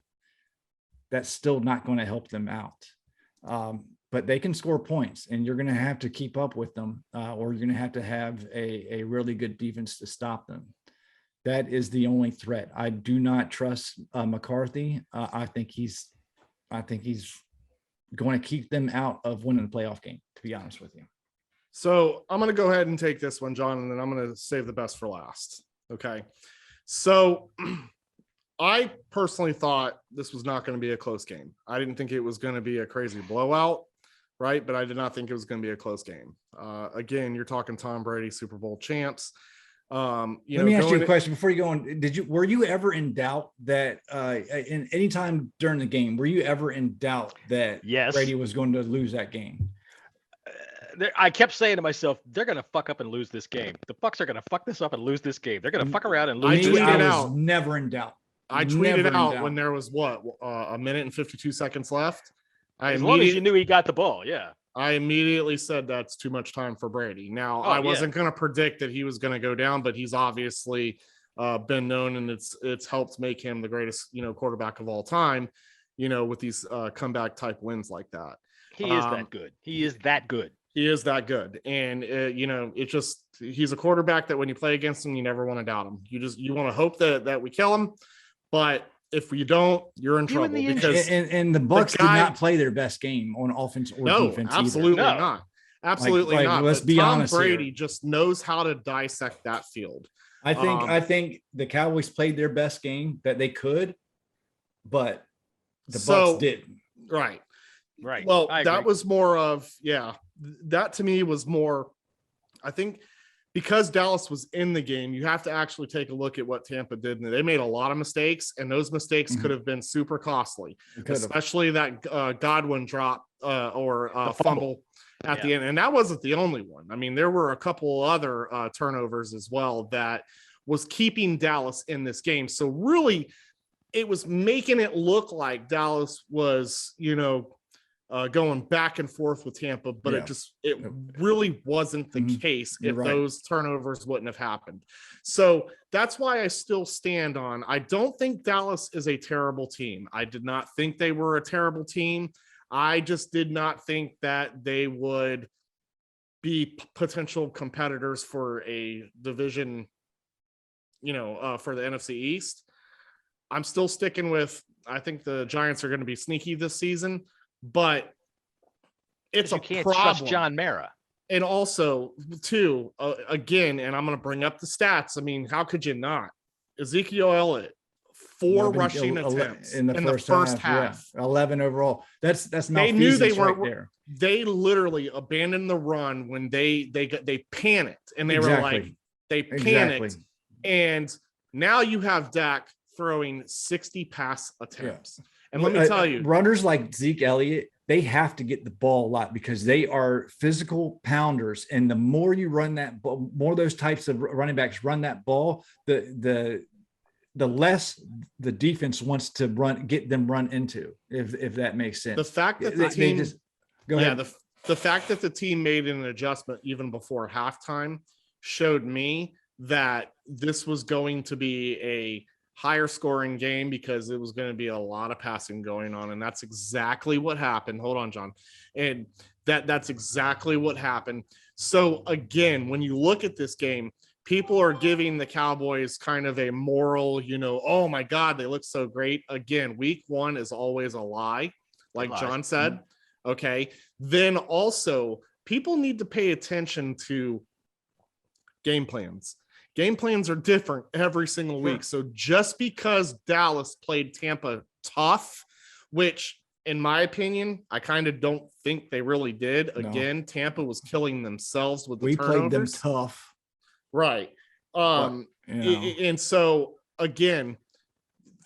that's still not going to help them out. But they can score points, and you're going to have to keep up with them, or you're going to have a really good defense to stop them. That is the only threat. I do not trust McCarthy. I think he's going to keep them out of winning the playoff game, to be honest with you. So I'm going to go ahead and take this one, John, and then I'm going to save the best for last. Okay. So I personally thought this was not going to be a close game. I didn't think it was going to be a crazy blowout, right? But I did not think it was going to be a close game. Again, you're talking Tom Brady, Super Bowl champs. Let me ask you a question before you go on. Were you ever in doubt that in any time during the game, were you ever in doubt that Brady was going to lose that game? I kept saying to myself, they're going to fuck up and lose this game. The Bucs are going to fuck this up and lose this game. They're going to fuck around and lose this game. I was never in doubt. I tweeted out when there was a minute and 52 seconds left. As long as you knew he got the ball, yeah. I immediately said that's too much time for Brady. Now, I wasn't going to predict that he was going to go down, but he's obviously been known, and it's helped make him the greatest, quarterback of all time, with these comeback type wins like that. He is that good. He is that good. He is that good. And, he's a quarterback that when you play against him, you never want to doubt him. You want to hope that we kill him, but if you don't, you're in trouble. Because and the Bucs did not play their best game on offense or defense. Absolutely not. Absolutely not. Let's be honest. Tom Brady just knows how to dissect that field. I think the Cowboys played their best game that they could, but the Bucs didn't. Right. Well, that was more of, that to me was more, I think, because Dallas was in the game, you have to actually take a look at what Tampa did. And they made a lot of mistakes, and those mistakes could have been super costly, especially that Godwin drop or fumble at the end. And that wasn't the only one. I mean, there were a couple other turnovers as well that was keeping Dallas in this game. So really, it was making it look like Dallas was, going back and forth with Tampa, but it really wasn't the case if those turnovers wouldn't have happened. So that's why I still stand on, I don't think Dallas is a terrible team. I did not think they were a terrible team. I just did not think that they would be potential competitors for a division, for the NFC East. I'm still sticking with, I think the Giants are going to be sneaky this season, but it's a problem. Trust John Mara. And also, too, again, and I'm going to bring up the stats. I mean, how could you not? Ezekiel Elliott, 4 rushing attempts in the first half. 11 overall. That's they knew they weren't there. They literally abandoned the run when they panicked, and they were like, they panicked. And now you have Dak throwing 60 pass attempts. And let me tell you, runners like Zeke Elliott, they have to get the ball a lot because they are physical pounders. And the more you run that ball, more those types of running backs run that ball, the less the defense wants to get them run into, if that makes sense. The fact that the team the fact that the team made an adjustment even before halftime showed me that this was going to be a higher scoring game because it was going to be a lot of passing going on. And that's exactly what happened. Hold on, John. And that's exactly what happened. So again, when you look at this game, people are giving the Cowboys kind of a moral, oh my God, they look so great. Again, week 1 is always a lie, like John said. Okay. Then also people need to pay attention to game plans. Game plans are different every single week. So just because Dallas played Tampa tough, which in my opinion, I kind of don't think they really did. Again, Tampa was killing themselves with the turnovers. We played them tough. Right. And so again,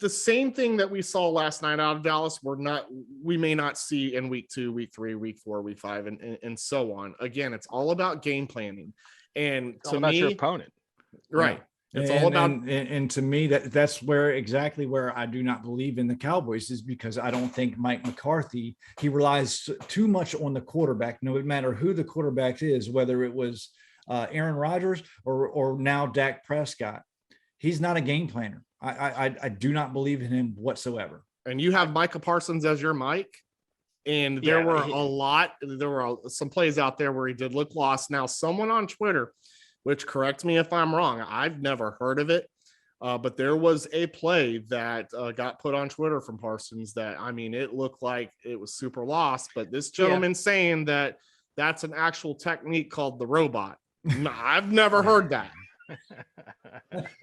the same thing that we saw last night out of Dallas, we may not see in week 2, week 3, week 4, week 5, and so on. Again, it's all about game planning. And to me, your opponent. Right. It's all about, and to me, that's exactly where I do not believe in the Cowboys, is because I don't think Mike McCarthy, he relies too much on the quarterback, no matter who the quarterback is, whether it was Aaron Rodgers or now Dak Prescott. He's not a game planner. I do not believe in him whatsoever. and you have Micah Parsons as your mic, and there were some plays out there where he did look lost. Now, someone on Twitter, which correct me if I'm wrong, I've never heard of it, but there was a play that got put on Twitter from Parsons that, I mean, it looked like it was super lost, but this gentleman saying that that's an actual technique called the robot. I've never heard that.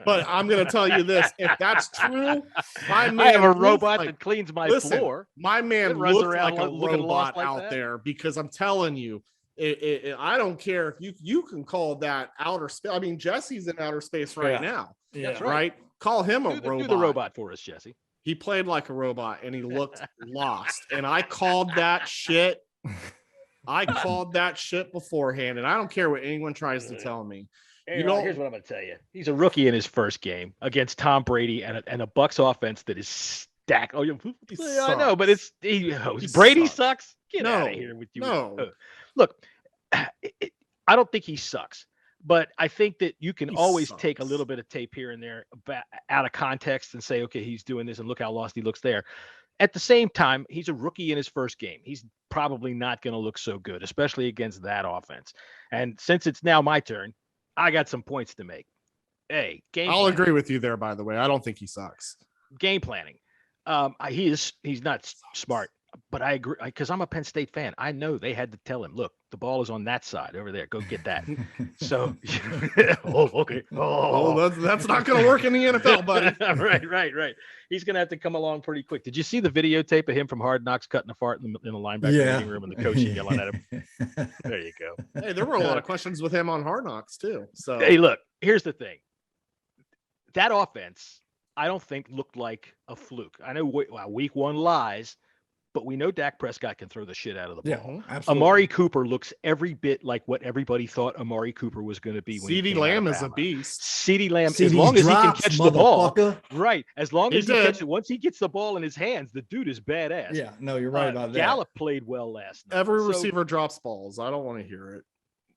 But I'm going to tell you this. If that's true, my man, I have a robot that cleans my floor. My man looked like a looking robot like out that. there, because I'm telling you, I don't care if you can call that outer space. I mean, Jesse's in outer space right now. That's right. Call him a robot. Do the robot for us, Jesse. He played like a robot and he looked lost. And I called that shit. I called that shit beforehand, and I don't care what anyone tries to tell me. Here's what I'm going to tell you. He's a rookie in his first game against Tom Brady and a Bucs offense that is stacked. Oh, I know, but Brady sucks. Get out of here with you. No. Look, I don't think he sucks, but I think that you can always take a little bit of tape here and there out of context and say, okay, he's doing this and look how lost he looks there. At the same time, he's a rookie in his first game. He's probably not going to look so good, especially against that offense. And since it's now my turn, I got some points to make. Hey, I'll agree with you there, by the way. I don't think he sucks. Game planning. He's not smart, but I agree because I'm a Penn State fan. I know they had to tell him, look, the ball is on that side over there. Go get that. So, okay. That's not going to work in the NFL, buddy. Right. He's going to have to come along pretty quick. Did you see the videotape of him from Hard Knocks cutting a fart in the linebacker meeting room and the coach yelling at him? There you go. Hey, there were a lot of questions with him on Hard Knocks too. So, hey, look, here's the thing. That offense, I don't think looked like a fluke. I know week one lies, but we know Dak Prescott can throw the shit out of the ball. Absolutely. Amari Cooper looks every bit like what everybody thought Amari Cooper was going to be. CeeDee Lamb is a beast. CeeDee Lamb, as long as he can catch the ball, right? As long as he catches it, once he gets the ball in his hands, the dude is badass. Yeah, no, you're right about that. Gallup played well last night. Every receiver drops balls. I don't want to hear it.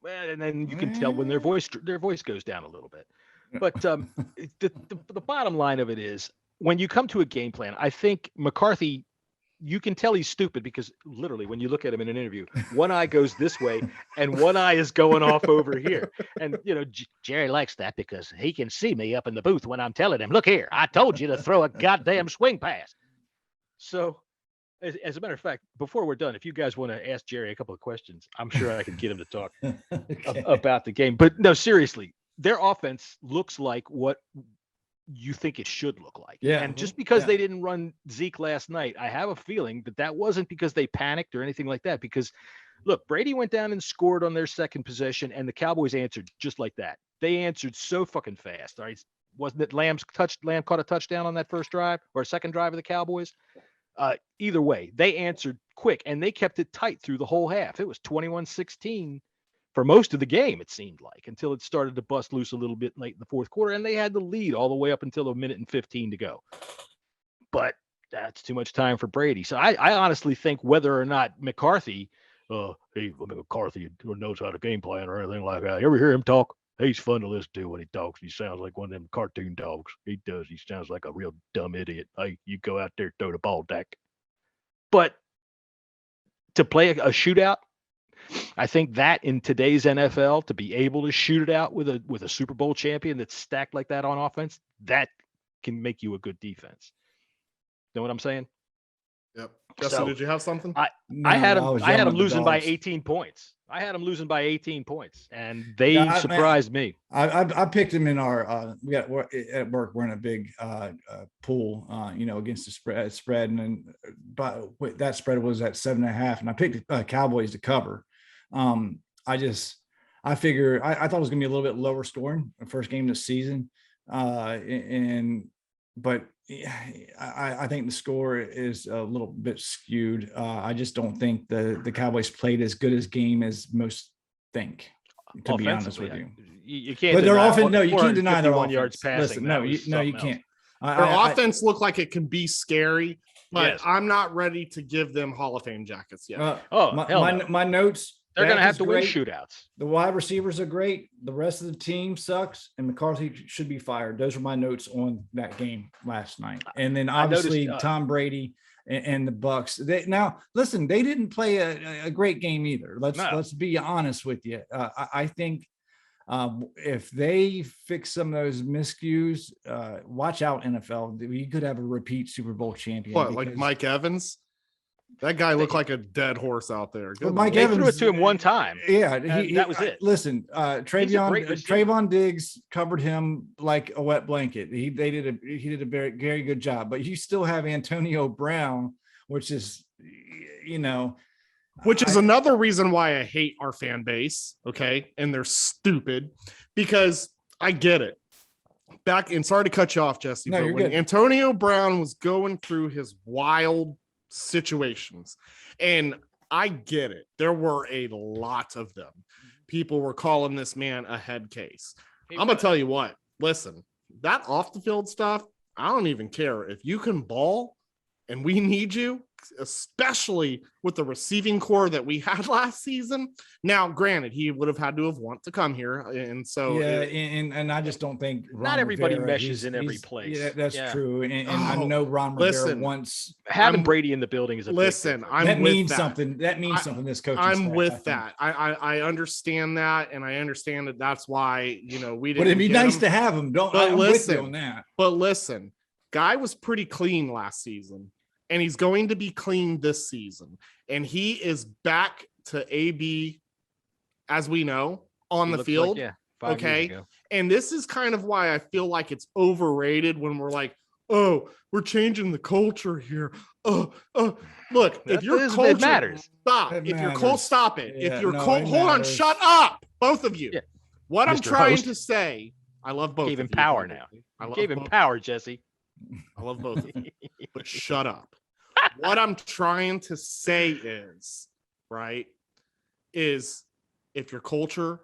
Well, and then you can tell when their voice goes down a little bit. But the bottom line of it is, when you come to a game plan, I think McCarthy, you can tell he's stupid because literally when you look at him in an interview, one eye goes this way and one eye is going off over here. And, Jerry likes that because he can see me up in the booth when I'm telling him, look here, I told you to throw a goddamn swing pass. So as a matter of fact, before we're done, if you guys want to ask Jerry a couple of questions, I'm sure I can get him to talk about the game. But no, seriously, their offense looks like what you think it should look like. Yeah. And just because they didn't run Zeke last night, I have a feeling that wasn't because they panicked or anything like that. Because look, Brady went down and scored on their second possession, and the Cowboys answered just like that. They answered so fucking fast. All right. Wasn't it Lamb caught a touchdown on that first drive or second drive of the Cowboys? Either way, they answered quick and they kept it tight through the whole half. It was 21-16 for most of the game, it seemed like, until it started to bust loose a little bit late in the fourth quarter, and they had the lead all the way up until 1:15 to go. But that's too much time for Brady. So I honestly think whether or not McCarthy, McCarthy knows how to game plan or anything like that. You ever hear him talk? He's fun to listen to when he talks. He sounds like one of them cartoon dogs. He does. He sounds like a real dumb idiot. Hey, you go out there, throw the ball, Dak. But to play a shootout, I think that in today's NFL, to be able to shoot it out with a Super Bowl champion that's stacked like that on offense, that can make you a good defense. Know what I'm saying? Yep. Jesse, did you have something? I had him losing by 18 points. I had him losing by 18 points, and they surprised me. I picked him in our at work. We're in a big pool, against the spread, and then that spread was at 7.5, and I picked Cowboys to cover. I figure I thought it was going to be a little bit lower scoring the first game of the season, but I think the score is a little bit skewed. I just don't think the Cowboys played as good a game as most think. To be honest with you, you can't. But they're often you can't deny their 1 yards passing. Listen, you can't. Their offense looked like it can be scary, but I'm not ready to give them Hall of Fame jackets yet. My notes They're going to Dak have is to win great. shootouts. The wide receivers are great. The rest of the team sucks, and McCarthy should be fired. Those are my notes on that game last night. And then obviously Tom Brady and the Bucks. Now listen, they didn't play a great game either. Let's be honest with you. I think if they fix some of those miscues, watch out, NFL. You could have a repeat Super Bowl champion. What, like Mike Evans? That guy looked like a dead horse out there. Well, Mike Evans threw it to him one time. Yeah, that was it. Listen, Trayvon Diggs covered him like a wet blanket. He did a very, very good job. But you still have Antonio Brown, which is another reason why I hate our fan base. Okay, and they're stupid because I get it. Sorry to cut you off, Jesse. No, but when Antonio Brown was going through his wild situations, and I get it, there were a lot of them. People were calling this man a head case. I'm gonna tell you what, listen, that off the field stuff, I don't even care. If you can ball and we need you, especially with the receiving core that we had last season. Now, granted, he would have had to have want to come here, and so and I just don't think not everybody meshes in every place. Yeah, that's true. And I know Ron Rivera wants having Brady in the building is a that means something. That means something. This coach. I'm with that. I understand that, and I understand that. That's why we didn't. But it'd be nice to have him. I'm with you on that. But listen, guy was pretty clean last season. And he's going to be clean this season. And he is back to AB, as we know, on the field. Okay. And this is kind of why I feel like it's overrated when we're like, oh, we're changing the culture here. Look, if your culture matters. Stop. If your culture, stop it. Yeah, if your culture, hold on, shut up, both of you. Yeah. What Mr. I'm trying to say, I love both. Gave him power now. Gave him power, Jesse. I love both of you, but shut up. What I'm trying to say is if your culture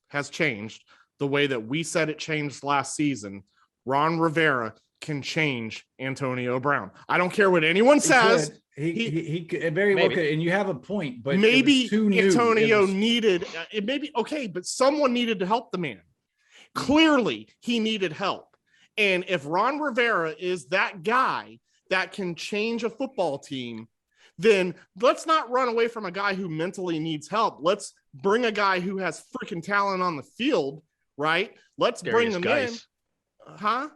has changed the way that we said it changed last season, Ron Rivera can change Antonio Brown. I don't care what anyone says. He could very well could, and you have a point, but maybe Antonio needed it. Maybe okay, but someone needed to help the man. Clearly, he needed help, and if Ron Rivera is that guy that can change a football team, then let's not run away from a guy who mentally needs help. Let's bring a guy who has freaking talent on the field, right? Let's bring him in. Huh?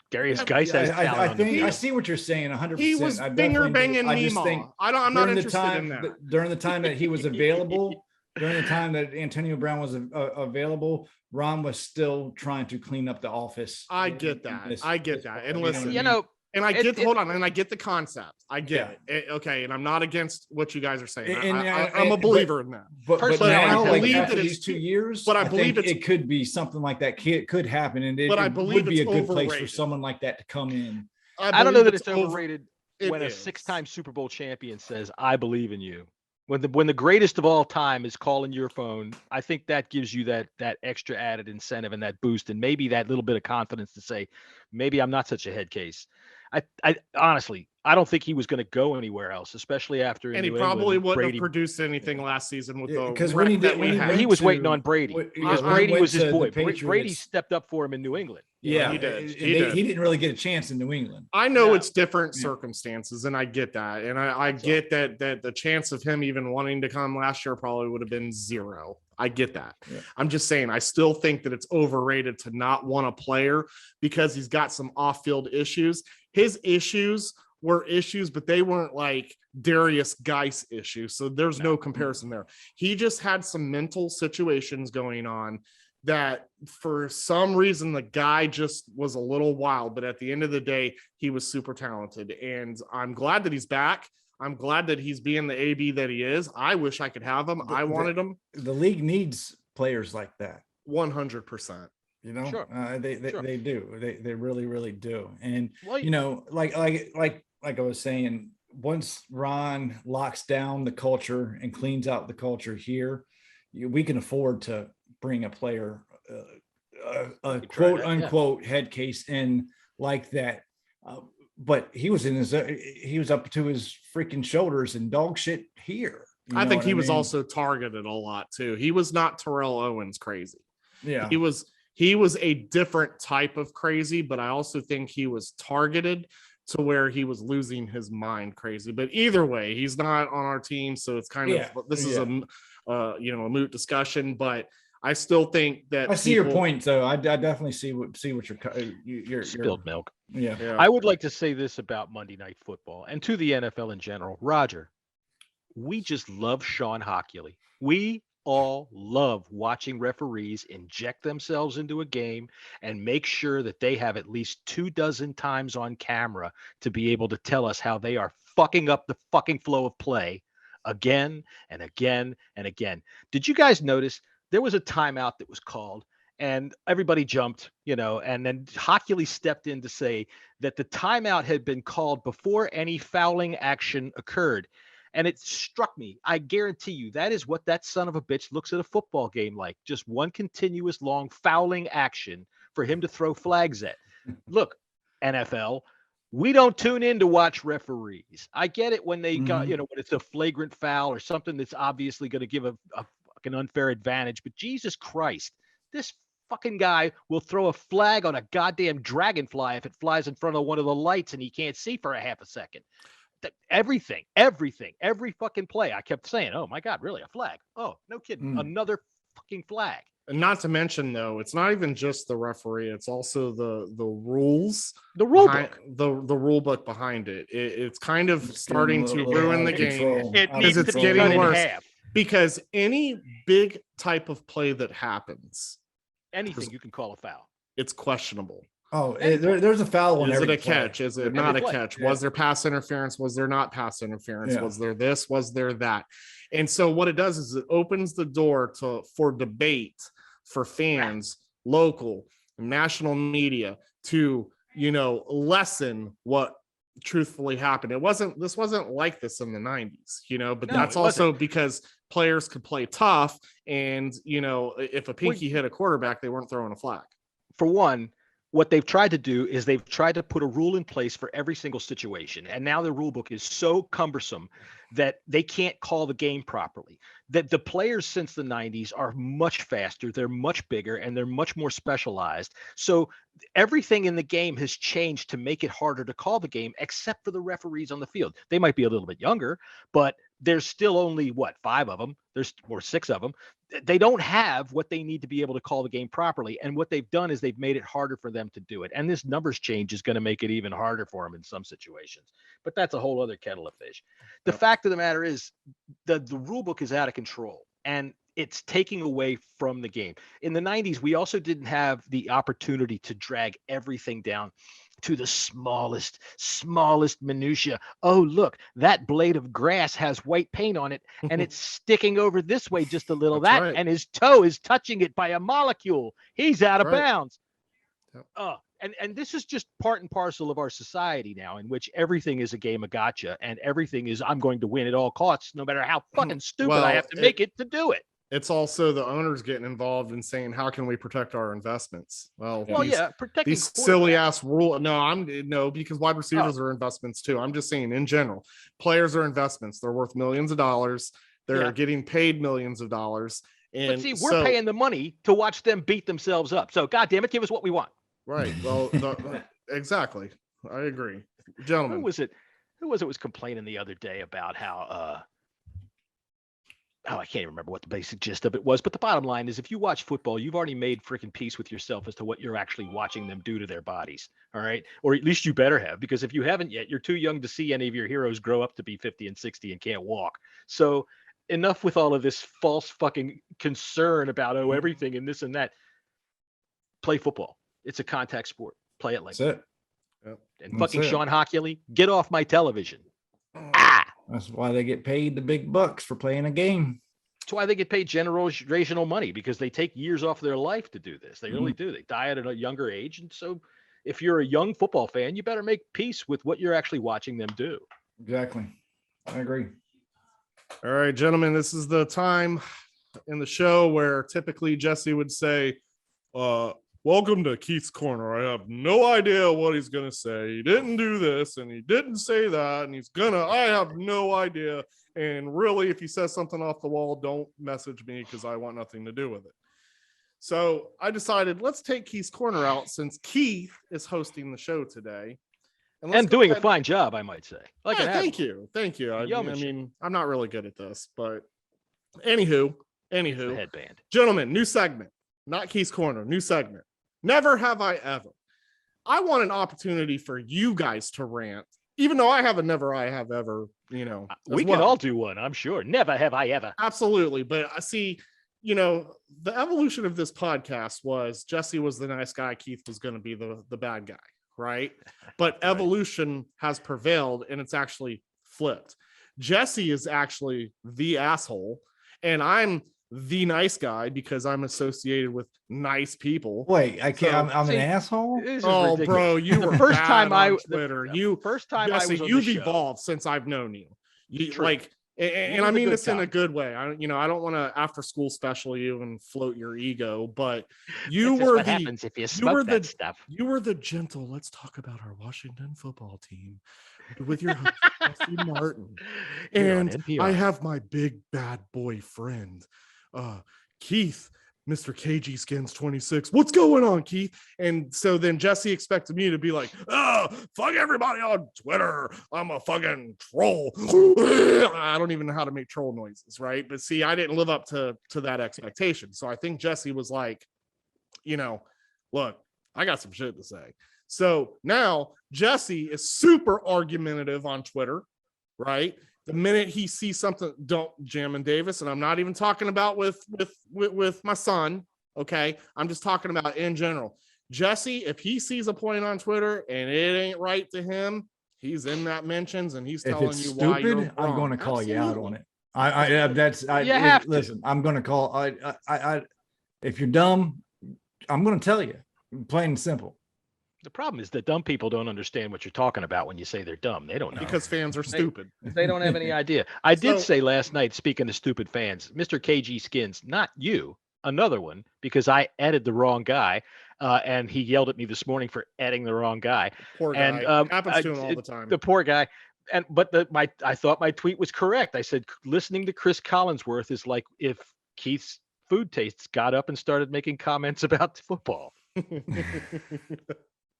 Darius Geis has talent. I see what you're saying 100%. He was finger banging Nemo. I'm not interested in that. During the time that he was available, during the time that Antonio Brown was available, Ron was still trying to clean up the office. I get that. And listen, and I get the concept. I get it. Okay, and I'm not against what you guys are saying. I'm a believer in that. But now, I believe that these 2 years, but I believe it could be something like that. Could happen, and it would be a good place for someone like that to come in. I don't know that it's overrated when a 6-time Super Bowl champion says, "I believe in you." When the greatest of all time is calling your phone, I think that gives you that extra added incentive and that boost, and maybe that little bit of confidence to say, maybe I'm not such a head case. I honestly, I don't think he was going to go anywhere else, especially after. And he probably wouldn't have produced anything last season with the because he was waiting on Brady. Because Brady was his boy. Brady stepped up for him in New England. Yeah, he did. He didn't really get a chance in New England. I know it's different circumstances, and I get that. And I get that the chance of him even wanting to come last year probably would have been 0. I get that. Yeah. I'm just saying, I still think that it's overrated to not want a player because he's got some off-field issues. His issues were issues, but they weren't like Darius Geis issues. So there's no comparison there. He just had some mental situations going on that for some reason the guy just was a little wild, but at the end of the day, he was super talented. And I'm glad that he's back. I'm glad that he's being the AB that he is. I wish I could have him. I wanted him. The league needs players like that. 100%. You know, sure. They do. They really, really do. And like I was saying, once Ron locks down the culture and cleans out the culture here, we can afford to bring a player, a quote unquote head case in like that. But he was up to his freaking shoulders in dog shit here. I think he was also targeted a lot too. He was not Terrell Owens crazy. Yeah. He was a different type of crazy, but I also think he was targeted to where he was losing his mind crazy. But either way, he's not on our team, so it's kind of is a moot discussion. But I still think that I see your point, though. I definitely see what you're spilled milk. Yeah. I would like to say this about Monday Night Football and to the NFL in general. Roger, we just love Sean Hockley. We all love watching referees inject themselves into a game and make sure that they have at least 24 times on camera to be able to tell us how they are fucking up the fucking flow of play again and again and again. Did you guys notice there was a timeout that was called and everybody jumped, and then Hockley stepped in to say that the timeout had been called before any fouling action occurred. And it struck me. I guarantee you that is what that son of a bitch looks at a football game like. Just one continuous long fouling action for him to throw flags at. Look, NFL, we don't tune in to watch referees. I get it when they got, when it's a flagrant foul or something that's obviously going to give a fucking unfair advantage. But Jesus Christ, this fucking guy will throw a flag on a goddamn dragonfly if it flies in front of one of the lights and he can't see for a half a second. Every fucking play. I kept saying, oh my God, really a flag? Oh, no kidding. Another fucking flag. And not to mention, though, it's not even just the referee; it's also the rules, the rule book, the rule book behind it. It's kind of starting to ruin the game. It needs to be cut in half. Because any big type of play that happens, anything you can call a foul, it's questionable. Oh, there's a foul on every play. Is it a catch? Is it not a catch? Was there pass interference? Was there not pass interference? Yeah. Was there this? Was there that? And so what it does is it opens the door for debate for fans, local, national media to, lessen what truthfully happened. This wasn't like this in the 90s, but that's also because players could play tough. And, if a pinky hit a quarterback, they weren't throwing a flag. For one, what they've tried to do is they've tried to put a rule in place for every single situation. And now the rule book is so cumbersome that they can't call the game properly. That the players since the 90s are much faster, they're much bigger, and they're much more specialized. So everything in the game has changed to make it harder to call the game, except for the referees on the field. They might be a little bit younger, but there's still only, 5 of them? Or 6 of them. They don't have what they need to be able to call the game properly. And what they've done is they've made it harder for them to do it. And this numbers change is going to make it even harder for them in some situations. But that's a whole other kettle of fish. The fact of the matter is the rule book is out of control and it's taking away from the game. In the 90s, we also didn't have the opportunity to drag everything down to the smallest minutia. Oh, look, that blade of grass has white paint on it and it's sticking over this way just a little. Right. And his toe is touching it by a molecule. He's out of bounds. Yep. And this is just part and parcel of our society now, in which everything is a game of gotcha and everything is I'm going to win at all costs, no matter how fucking stupid I have to make it to do it. It's also the owners getting involved and saying, how can we protect our investments? Protecting these silly ass rule. No, because wide receivers are investments too. I'm just saying in general, players are investments. They're worth millions of dollars. They're getting paid millions of dollars. And but see, we're paying the money to watch them beat themselves up. So God damn it, give us what we want. Right. Well, exactly. I agree. Gentlemen. Who was it was complaining the other day about how, I can't even remember what the basic gist of it was, but the bottom line is if you watch football, you've already made freaking peace with yourself as to what you're actually watching them do to their bodies. All right. Or at least you better have, because if you haven't yet, you're too young to see any of your heroes grow up to be 50 and 60 and can't walk. So enough with all of this false fucking concern about, everything and this and that. Play football. It's a contact sport. Play it like that. Yep. And fucking Sean Hockley, get off my television. That's why they get paid the big bucks for playing a game. That's why they get paid generational money, because they take years off their life to do this. They really do. They die at a younger age. And so if you're a young football fan, you better make peace with what you're actually watching them do. Exactly. I agree. All right, gentlemen, this is the time in the show where typically Jesse would say, what welcome to Keith's Corner. I have no idea what he's going to say. He didn't do this and he didn't say that. And I have no idea. And really, if he says something off the wall, don't message me because I want nothing to do with it. So I decided, let's take Keith's Corner out since Keith is hosting the show today. And doing a fine job, I might say. Thank you. I mean, I'm not really good at this, but anywho, headband. Gentlemen, new segment, not Keith's Corner, new segment. Never have I ever. I want an opportunity for you guys to rant, even though I have a never I have ever, we can all do one, I'm sure. Never have I ever. Absolutely. But I see, the evolution of this podcast was Jessy was the nice guy. Keith was going to be the bad guy. Right. But evolution has prevailed and it's actually flipped. Jessy is actually the asshole and I'm the nice guy because I'm associated with nice people. Wait, I can't. I'm an asshole. Oh, ridiculous. Bro, you were first time on Twitter. First time Jessy, I was on you've the evolved since I've known you. True. Like, and I mean this in a good way. I don't want to after school special you and float your ego, but you were happens if you smoke that stuff. You were the gentle. Let's talk about our Washington football team with your host, Jessy Martin, and I have my big bad boy friend, Keith. Mr. KG Skins 26. What's going on, Keith? And so then Jessy expected me to be like, oh, fuck everybody on Twitter. I'm a fucking troll. I don't even know how to make troll noises, right? But see, I didn't live up to that expectation. So I think Jessy was like, look, I got some shit to say. So now Jessy is super argumentative on Twitter, right? The minute he sees something, don't jam in Davis. And I'm not even talking about with my son. Okay. I'm just talking about in general. Jessy, if he sees a point on Twitter and it ain't right to him, he's in that mentions and he's telling you why you're wrong. I'm going to call you out on it. Listen, I'm going to call. If you're dumb, I'm going to tell you, plain and simple. The problem is that dumb people don't understand what you're talking about when you say they're dumb. They don't know. Because fans are stupid. They don't have any idea. I did say last night, speaking of stupid fans, Mr. KG Skins, not you, another one, because I added the wrong guy, and he yelled at me this morning for adding the wrong guy. Poor guy. And happens to him all the time. The poor guy. I thought my tweet was correct. I said, listening to Chris Collinsworth is like if Keith's food tastes got up and started making comments about football.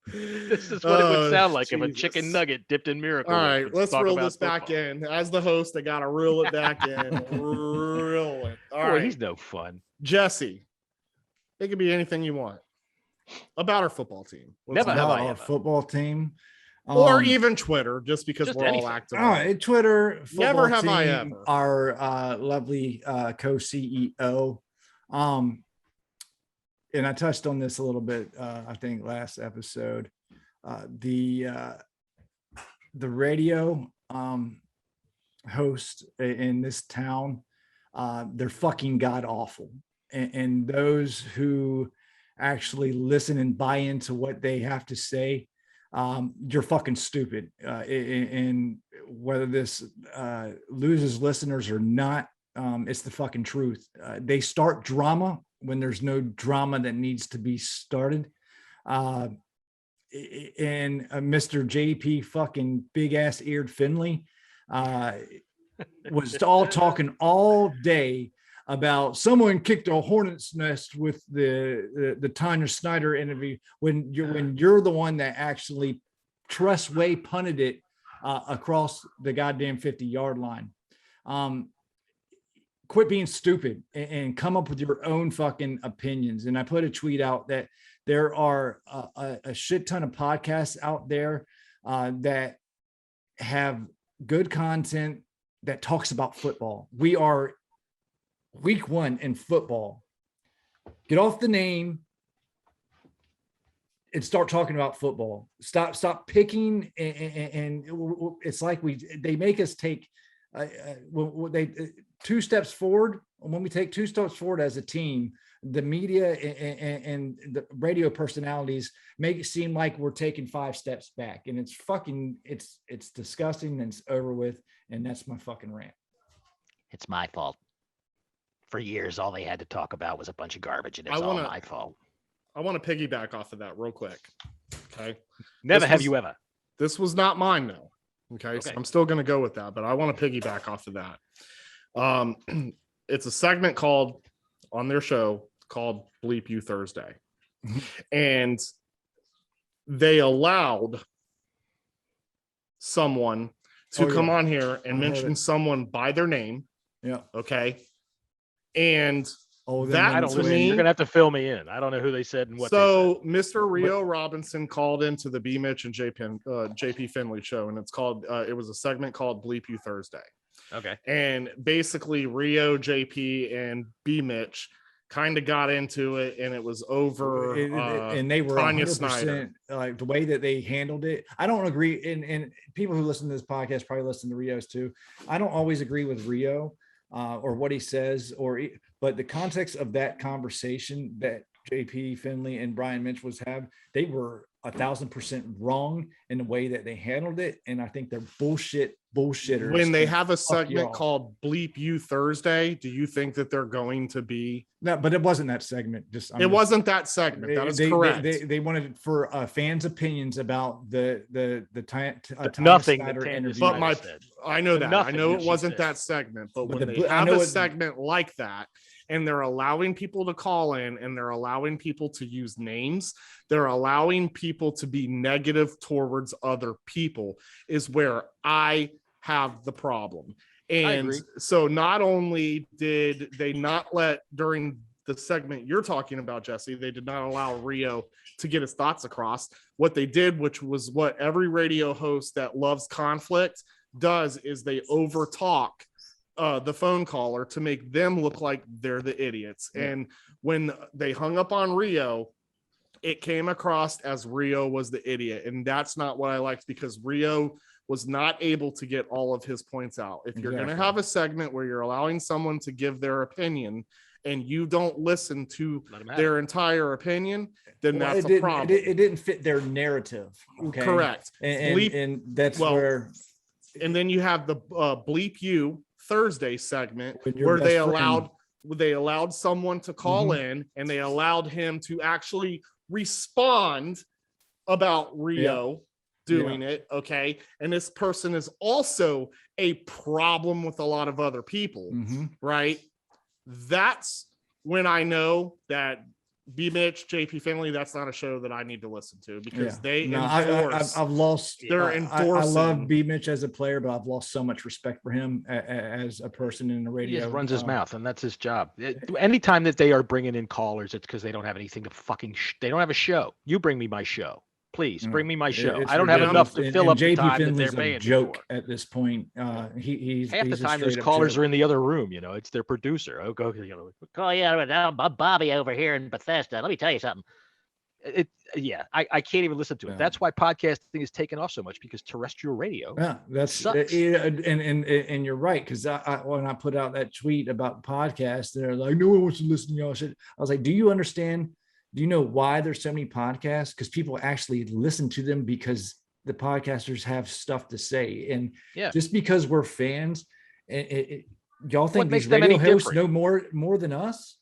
This is what it would sound like if a chicken nugget dipped in Miracle. All right, let's reel this back in. As the host, I got to reel it back in. Reel it. All right. He's no fun. Jessy, it could be anything you want about our football team. Never have I our ever. Football team. Or even Twitter, just because we're anything. all active. All right, Twitter. Never have team, I ever. Our lovely co-CEO. And I touched on this a little bit, I think last episode, the radio host in this town, they're fucking god awful. And those who actually listen and buy into what they have to say, you're fucking stupid. And whether this loses listeners or not, it's the fucking truth. They start drama when there's no drama that needs to be started. And Mr. JP fucking big ass eared Finley was all talking all day about someone kicked a hornet's nest with the Tanya Snyder interview when you're the one that actually trustway punted it across the goddamn 50-yard line. Quit being stupid and come up with your own fucking opinions. And I put a tweet out that there are a shit ton of podcasts out there that have good content that talks about football. We are week 1 in football. Get off the name and start talking about football. Stop picking. And it's like they make us take they 2 steps forward. When we take 2 steps forward as a team, the media and the radio personalities make it seem like we're taking 5 steps back, and it's disgusting and it's over with. And that's my fucking rant. It's my fault. For years, all they had to talk about was a bunch of garbage, and it's all my fault. I want to piggyback off of that real quick. Okay. Never have you ever. This was not mine though. Okay. So I'm still going to go with that, but I want to piggyback off of that. It's a segment called on their show called Bleep You Thursday. And they allowed someone to come on here and mention someone by their name. Yeah. Okay. And that I don't listen. You're gonna have to fill me in. I don't know who they said and what. So Mr. Rio Robinson called into the B Mitch and JP Finley show, and it's called. It was a segment called Bleep You Thursday. Okay. And basically, Rio, JP, and B Mitch kind of got into it, and it was over. And they were 100% like the way that they handled it. I don't agree. And people who listen to this podcast probably listen to Rio's too. I don't always agree with Rio. Or what he says, but the context of that conversation that JP Finley and Brian Mitch was they were 1,000% wrong in the way that they handled it, and I think they're bullshitters. When they have a segment called Bleep You Thursday, do you think that they're going to be? No, but it wasn't that segment. Wasn't that segment. That is correct. They wanted for fans' opinions about the nothing. But I know that. I know it wasn't that segment. But when they have a segment like that, and they're allowing people to call in, and they're allowing people to use names, they're allowing people to be negative towards other people, is where I have the problem. And so not only did they not let, during the segment you're talking about, Jesse, they did not allow Rio to get his thoughts across. What they did, which was what every radio host that loves conflict does, is they overtalk the phone caller to make them look like they're the idiots. Yeah. And when they hung up on Rio, it came across as Rio was the idiot. And that's not what I liked, because Rio was not able to get all of his points out. If you're going to have a segment where you're allowing someone to give their opinion and you don't listen to their entire opinion, then that's a problem. It didn't fit their narrative. Okay? Correct. And that's where. And then you have the Bleep You Thursday segment where they allowed someone to call in, and they allowed him to actually respond about Rio doing it. Okay. And this person is also a problem with a lot of other people, right? That's when I know that B Mitch, JP Finley, that's not a show that I need to listen to, because I've lost. They're endorsing. I love B Mitch as a player, but I've lost so much respect for him as a person in the radio. He just runs his mouth, and that's his job. Anytime that they are bringing in callers, it's because they don't have anything to they don't have a show. You bring me my show. Please bring me my show. I don't have enough to fill up the time that they're paying joke at this point. He's half the time those callers are in the other room. It's their producer. Call Bobby over here in Bethesda. Let me tell you something. I can't even listen to it. That's why podcasting is taken off so much, because terrestrial radio. Sucks. And you're right, because when I put out that tweet about the podcast, they're like, no one wants to listen to y'all shit. I was like, do you understand? Do you know why there's so many podcasts? Because people actually listen to them because the podcasters have stuff to say. And just because we're fans, y'all think these radio hosts know more than us?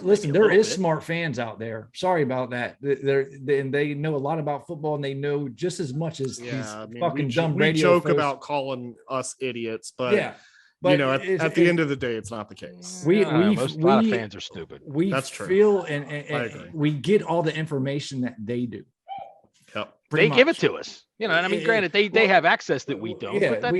Listen, there is smart fans out there. Sorry about that. They know a lot about football, and they know just as much as these fucking dumb radio. We joke about calling us idiots, but But at the end of the day, it's not the case. A lot of fans are stupid. That's true. Feel and we get all the information that they do. Yep. They give it to us. Granted, they have access that we don't. Yeah, but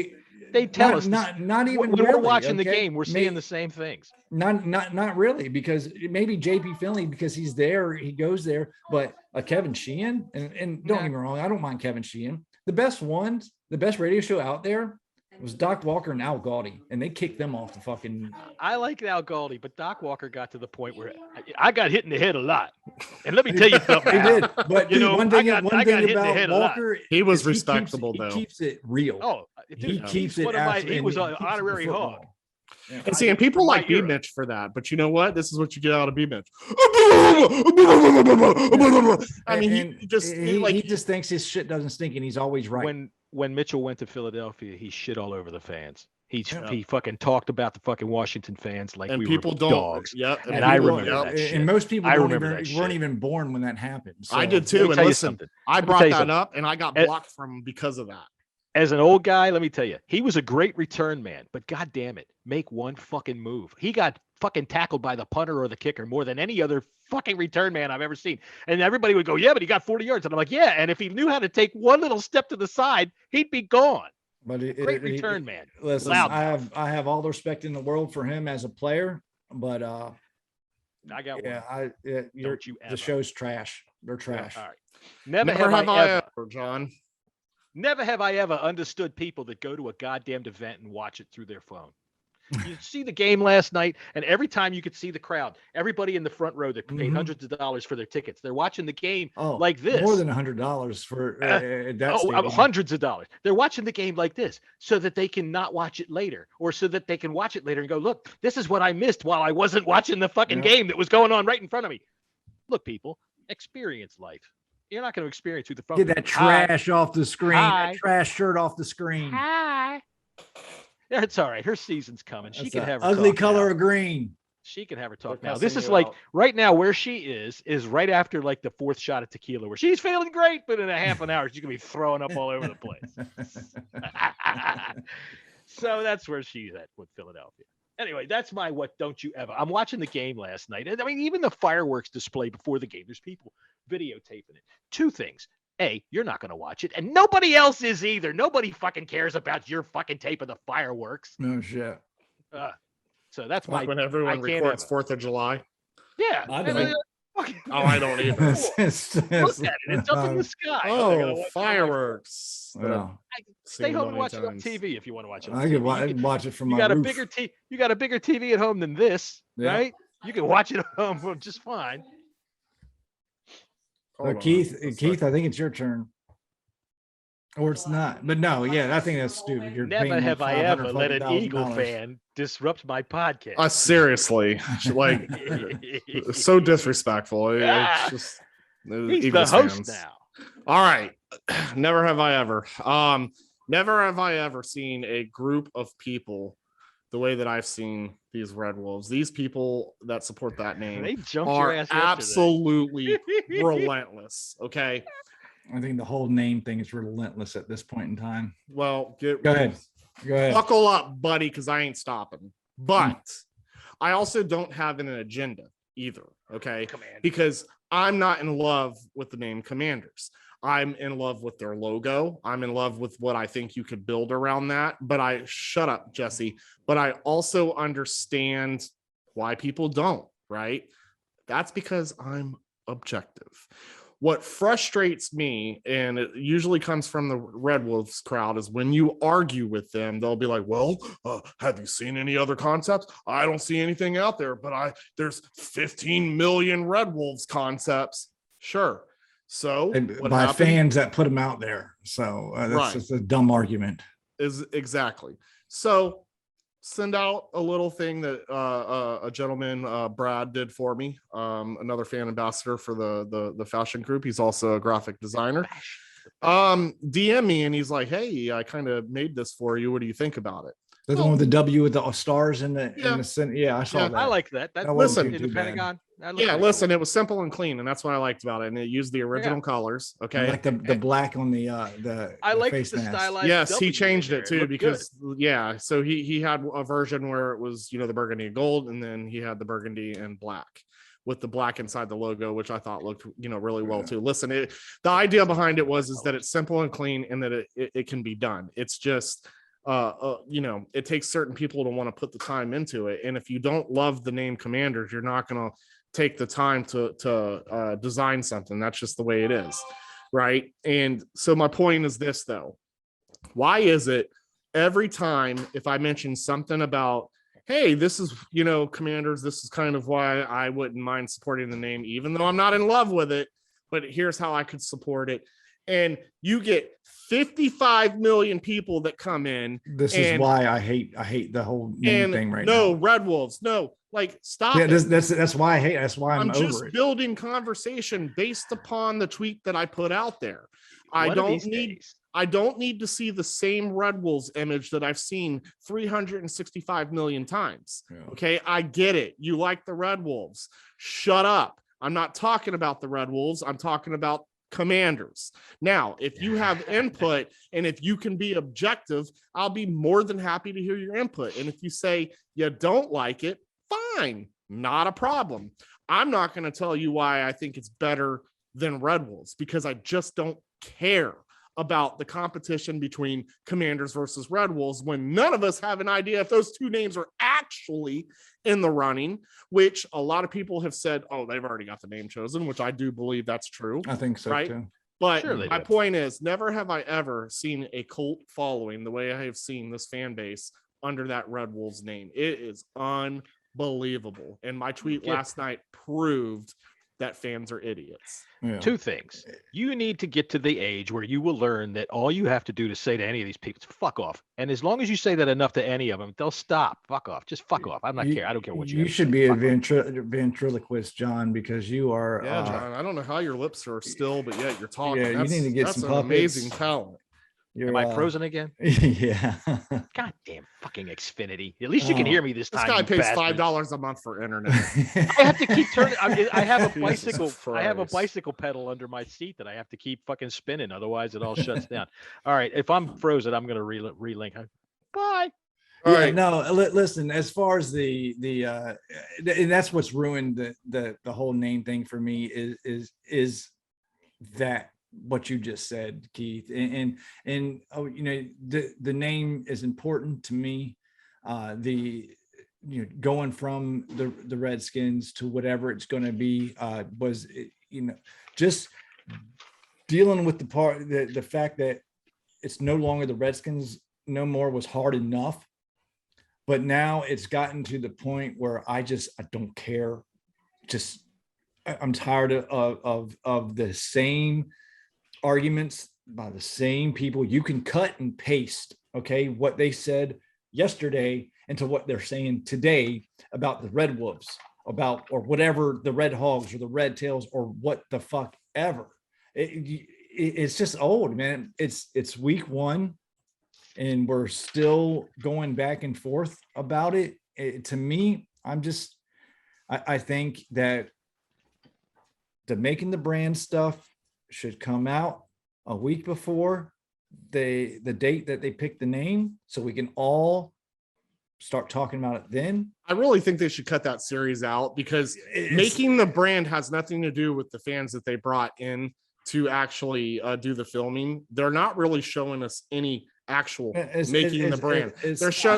they tell us. Not even when we're watching the game, we're seeing the same things. Not really, because maybe JP Finley, because he's there, he goes there. But Kevin Sheehan, and don't get me wrong, I don't mind Kevin Sheehan. The best radio show out there was Doc Walker and Al Galdi, and they kicked them off the fucking. I like Al Galdi, but Doc Walker got to the point where I got hit in the head a lot. And let me tell you something. He did, but one thing about Walker, he was respectable though. He keeps it real. Oh, he keeps it. He was an honorary hog. Yeah. And people like B Mitch for that, but you know what? This is what you get out of B Mitch. He just thinks his shit doesn't stink, and he's always right. When Mitchell went to Philadelphia, he shit all over the fans. He fucking talked about the fucking Washington fans like And we people were don't. dogs. Yep. And I people- remember that shit. And most people I don't remember that weren't shit. even born when that happened. So. I did Let too. me And tell you listen, something. I Let me brought tell you that something. up and I got blocked from because of that. As an old guy, let me tell you, he was a great return man, but god damn it, make one fucking move. He got fucking tackled by the punter or the kicker more than any other fucking return man I've ever seen. And everybody would go, yeah, but he got 40 yards. And I'm like, yeah. And if he knew how to take one little step to the side, he'd be gone. But Great return man. Listen, Loud I have all the respect in the world for him as a player, but I got yeah, one. Don't you ever. the show's trash. They're trash. All right. Never Never have I ever, John. never have I ever understood people that go to a goddamn event and watch it through their phone. You see the game last night, and every time you could see the crowd, everybody in the front row that paid hundreds of dollars for their tickets, they're watching the game like this. More than $100 for that. Stadium. Hundreds of dollars. They're watching the game like this so that they can not watch it later, or so that they can watch it later and go, look, this is what I missed while I wasn't watching the fucking game that was going on right in front of me. Look, people, experience life. You're not going to experience through the phone. Get that trash off the screen. Hi. That trash shirt off the screen. Hi. Yeah, it's all right. Her season's coming. She That's can a have her ugly talk color now. of green. She can have her talk They're now. This cussing is you like out. right now where she is right after like the fourth shot of tequila, where she's feeling great, but in a half an hour she's gonna be throwing up all over the place. So that's where she's at with Philadelphia. Anyway, that's my what don't you ever. I'm watching the game last night. And I mean, even the fireworks display before the game, there's people videotaping it. Two things. A, you're not going to watch it, and nobody else is either. Nobody fucking cares about your fucking tape of the fireworks. No shit. So that's Like my. when everyone I can't records have 4th of July. Yeah. I and don't. Oh, I don't either. Look at it. It's up in the sky. I'm not gonna Oh, watch it. fireworks. Well, Stay Seen a home and million watch it on times. TV if you want to watch it. On I TV. could watch it from You my got roof. you got a bigger TV at home than this, Yeah. right? You can watch it at home just fine. Hold on. Keith, Let's Keith, look. I think it's your turn. Or it's not. But no, yeah, I think that's stupid. You're Never paying have I ever let an $500,000. Eagle fan disrupt my podcast. Seriously, like so disrespectful. It's just He's Eagles the host fans. now. All right, never have I ever. Never have I ever seen a group of people the way that I've seen these Red Wolves. These people that support that name They jumped your are ass yesterday. absolutely relentless. Okay, I think the whole name thing is relentless at this point in time. well, Go ahead. Go ahead. buckle up, buddy, because I ain't stopping. But I also don't have an agenda either. Okay, Command. because I'm not in love with the name Commanders. I'm in love with their logo. I'm in love with what I think you could build around that. But shut up, Jesse. But I also understand why people don't, right? That's because I'm objective. What frustrates me, and it usually comes from the Red Wolves crowd, is when you argue with them, they'll be like, well, have you seen any other concepts? I don't see anything out there, but there's 15 million Red Wolves concepts. Sure. So And what by happened fans that put them out there. So that's Right. just a dumb argument. is exactly. So send out a little thing that a gentleman, Brad, did for me. Another fan ambassador for the fashion group. He's also a graphic designer. DM me and he's like, hey, I kind of made this for you. What do you think about it? That's the one with the W with the stars in the Yeah. in the center. Yeah, I saw Yeah, that. I like that. That That wasn't in too the bad. Pentagon. That looked Yeah, pretty listen, cool. it was simple and clean, and that's what I liked about it. And it used the original colors. I Okay. like the black on the I like the face mask. stylized. Yes, W he changed in it there. too looked good. because so he had a version where it was, the burgundy and gold, and then he had the burgundy and black with the black inside the logo, which I thought looked, really well too. Listen, the idea behind it is that it's simple and clean and that it can be done. It's just it takes certain people to want to put the time into it. And if you don't love the name Commanders, you're not going to take the time to design something. That's just the way it is. Right. And so my point is this, though. Why is it every time if I mention something about, hey, this is, Commanders, this is kind of why I wouldn't mind supporting the name, even though I'm not in love with it, but here's how I could support it. And you get 55 million people that come in. This is why I hate the whole name thing right now. No, Red Wolves. No, stop. Yeah, it. that's why I hate. That's why I'm over just it. building conversation based upon the tweet that I put out there. I One of don't these need. days, I don't need to see the same Red Wolves image that I've seen 365 million times. Yeah. Okay, I get it. You like the Red Wolves. Shut up. I'm not talking about the Red Wolves. I'm talking about Commanders. Now, if you have input and if you can be objective, I'll be more than happy to hear your input. And if you say you don't like it, fine, not a problem. I'm not going to tell you why I think it's better than Red Wolves, because I just don't care about the competition between Commanders versus Red Wolves when none of us have an idea if those two names are actually in the running, which a lot of people have said, oh, they've already got the name chosen, which I do believe that's true. I think so, right? too. But Sure my point is, never have I ever seen a cult following the way I have seen this fan base under that Red Wolves name. It is unbelievable. And my tweet last night proved that fans are idiots. Yeah. Two things. You need to get to the age where you will learn that all you have to do to say to any of these people is fuck off. And as long as you say that enough to any of them, they'll stop. Fuck off. Just fuck off. I'm not care. I don't care what you should be a ventriloquist, John, because you are. Yeah, John. I don't know how your lips are still, but yet you're talking. Yeah, you need to get that's some an puppets. amazing talent. Am I frozen again? Yeah. Goddamn fucking Xfinity. At least you can hear me this time. This guy you pays bastard. $5 a month for internet. I have to keep turning. I have a bicycle. Jesus I have a Christ. bicycle pedal under my seat that I have to keep fucking spinning. Otherwise, it all shuts down. All right. If I'm frozen, I'm gonna relink. Bye. All Yeah, right. no, listen, as far as the and that's what's ruined the whole name thing for me is that what you just said, Keith, and oh, you know, the name is important to me. Going from the Redskins to whatever it's going to be was, just dealing with the fact that it's no longer the Redskins no more was hard enough. But now it's gotten to the point where I don't care. Just I'm tired of the same arguments by the same people. You can cut and paste, okay, what they said yesterday into what they're saying today about the Red Wolves, or whatever, the Red Hogs or the Red Tails or what the fuck ever. It's just old, man. It's week one. And we're still going back and forth about it. To me, I think that the making the brand stuff should come out a week before the date that they pick the name, so we can all start talking about it then. I really think they should cut that series out, because making the brand has nothing to do with the fans that they brought in to actually do the filming. They're not really showing us any actual making the brand.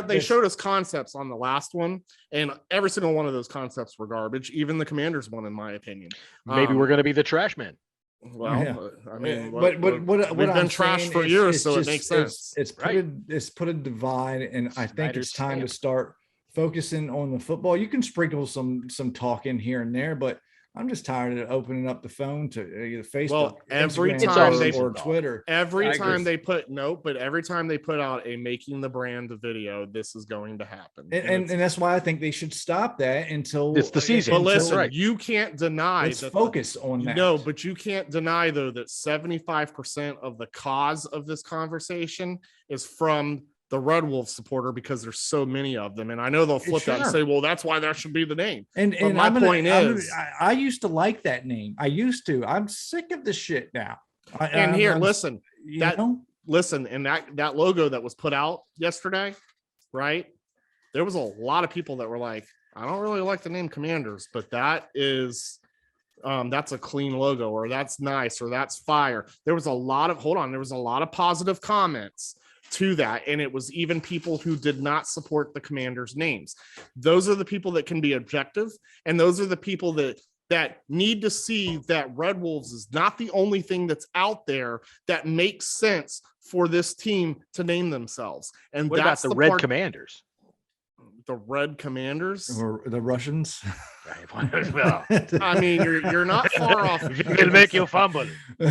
They showed us concepts on the last one, and every single one of those concepts were garbage. Even the Commanders one, in my opinion. Maybe we're going to be the trash men. Well, yeah. I mean, what we've been trashed for years, so it makes sense. It's put a divide, and I think it's time to start focusing on the football. You can sprinkle some talk in here and there, but I'm just tired of opening up the phone to Facebook, every Instagram, time or Twitter. Every time they put out a making the brand video, this is going to happen. And that's why I think they should stop that until it's the season. But listen, you can't deny. Let's focus on that. No, but you can't deny, though, that 75% of the cause of this conversation is from the Red Wolf supporter, because there's so many of them. And I know they'll flip that and say, well, that's why that should be the name. And my point is, I used to like that name. I'm sick of the shit now. Listen, and that logo that was put out yesterday, right? There was a lot of people that were like, I don't really like the name Commanders, but that is, that's a clean logo, or that's nice, or that's fire. There was a lot of positive comments to that, and it was even people who did not support the Commanders' names. Those are the people that can be objective, and those are the people that need to see that Red Wolves is not the only thing that's out there that makes sense for this team to name themselves. And what about the Red Commanders? The Red Commanders, or the Russians. Well, I mean, you're not far off. We will make you fumble. We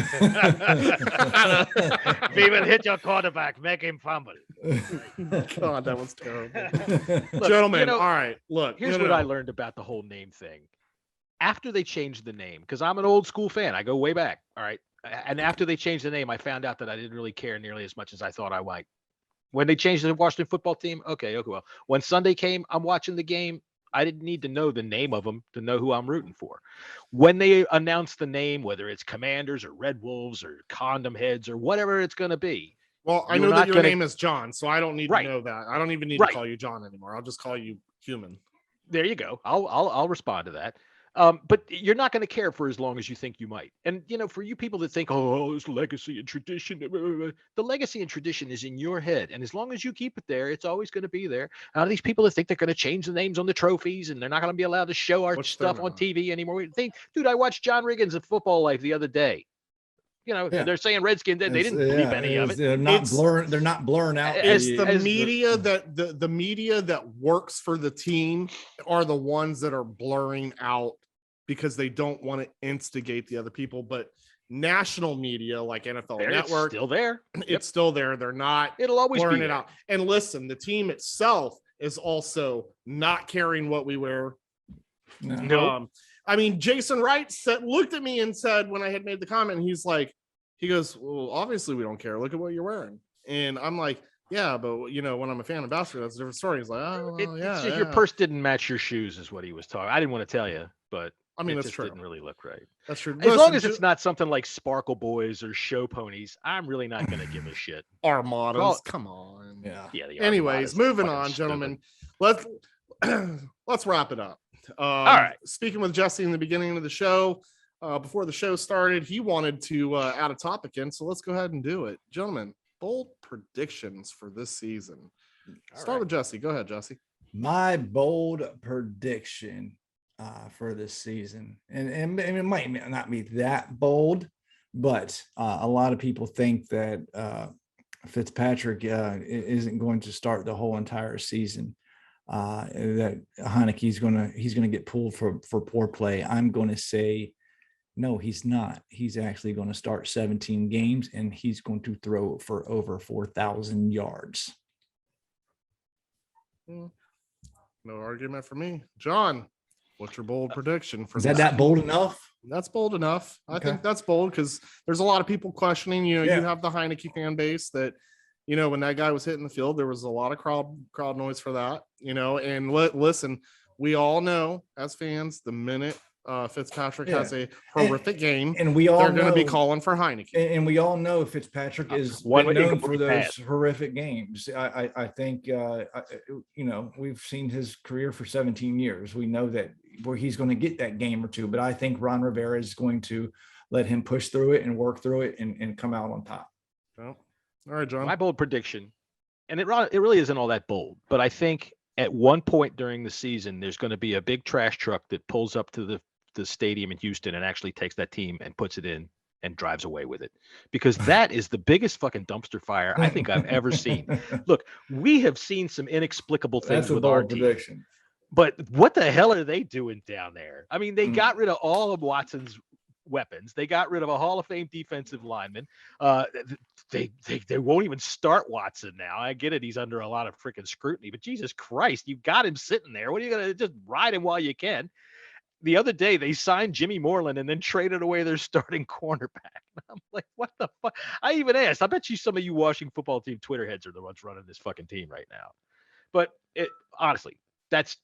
will hit your quarterback, make him fumble. God, that was terrible. Look, gentlemen, all right, look. Here's what I learned about the whole name thing. After they changed the name, because I'm an old school fan, I go way back. All right. And after they changed the name, I found out that I didn't really care nearly as much as I thought I might. When they changed the Washington football team, okay, well. When Sunday came, I'm watching the game. I didn't need to know the name of them to know who I'm rooting for. When they announce the name, whether it's Commanders or Red Wolves or Condom Heads or whatever it's going to be. Well, I know that your name is John, so I don't need to know that. I don't even need to call you John anymore. I'll just call you human. There you go. I'll respond to that. But you're not going to care for as long as you think you might. And, for you people that think, oh, it's legacy and tradition, the legacy and tradition is in your head. And as long as you keep it there, it's always going to be there. Now, these people that think they're going to change the names on the trophies and they're not going to be allowed to show our stuff on TV anymore. Dude, I watched John Riggins of Football Life the other day. They're saying Redskins, they didn't bleep any of it. They're not blurring out. It's the media that the media that works for the team are the ones that are blurring out because they don't want to instigate the other people. But national media like NFL Network, it's still there. It's still there. They're not. It'll always blurring be it out. And listen, the team itself is also not caring what we wear. No. I mean, Jason Wright looked at me and said when I had made the comment, he goes, well, obviously we don't care. Look at what you're wearing. And I'm like, yeah, but when I'm a fan of basketball, that's a different story. He's like, it's just your purse didn't match your shoes is what he was talking. I didn't want to tell you, but I mean, it that's just true. didn't really look right. That's true. As long as it's not something like Sparkle Boys or Show Ponies, I'm really not going to give a shit. Armadas, come on. Yeah. Anyways, moving on, gentlemen. Let's wrap it up. All right. Speaking with Jesse in the beginning of the show, before the show started, he wanted to add a topic in, so let's go ahead and do it. Gentlemen, bold predictions for this season. Start with Jesse. Go ahead, Jesse. My bold prediction for this season, and it might not be that bold, but a lot of people think that Fitzpatrick isn't going to start the whole entire season. That Heineke's he's gonna get pulled for poor play. I'm going to say no, he's not. He's actually going to start 17 games and he's going to throw for over 4,000 yards. No argument for me. John, what's your bold prediction for Is that bold enough? That's bold enough. I think that's bold because there's a lot of people questioning, you have the Heineke fan base that, when that guy was hitting the field, there was a lot of crowd noise for that, and listen, we all know as fans, the minute Fitzpatrick has a horrific game, and they're going to be calling for Heineke. And we all know Fitzpatrick is known for those horrific games. I think, we've seen his career for 17 years. We know that where he's going to get that game or two, but I think Ron Rivera is going to let him push through it and work through it and come out on top. Well, all right, John. My bold prediction, and it really isn't all that bold, but I think at one point during the season, there's going to be a big trash truck that pulls up to the stadium in Houston and actually takes that team and puts it in and drives away with it, because that is the biggest fucking dumpster fire I think I've ever seen. Look, we have seen some inexplicable things with our team, but what the hell are they doing down there? I mean, they got rid of all of Watson's weapons. They got rid of a Hall of Fame defensive lineman. They won't even start Watson now. I get it. He's under a lot of freaking scrutiny, but Jesus Christ, you've got him sitting there. What are you going to just ride him while you can? The other day, they signed Jimmy Moreland and then traded away their starting cornerback. I'm like, what the fuck? I even asked. I bet you some of you Washington football team Twitter heads are the ones running this fucking team right now. But honestly, that's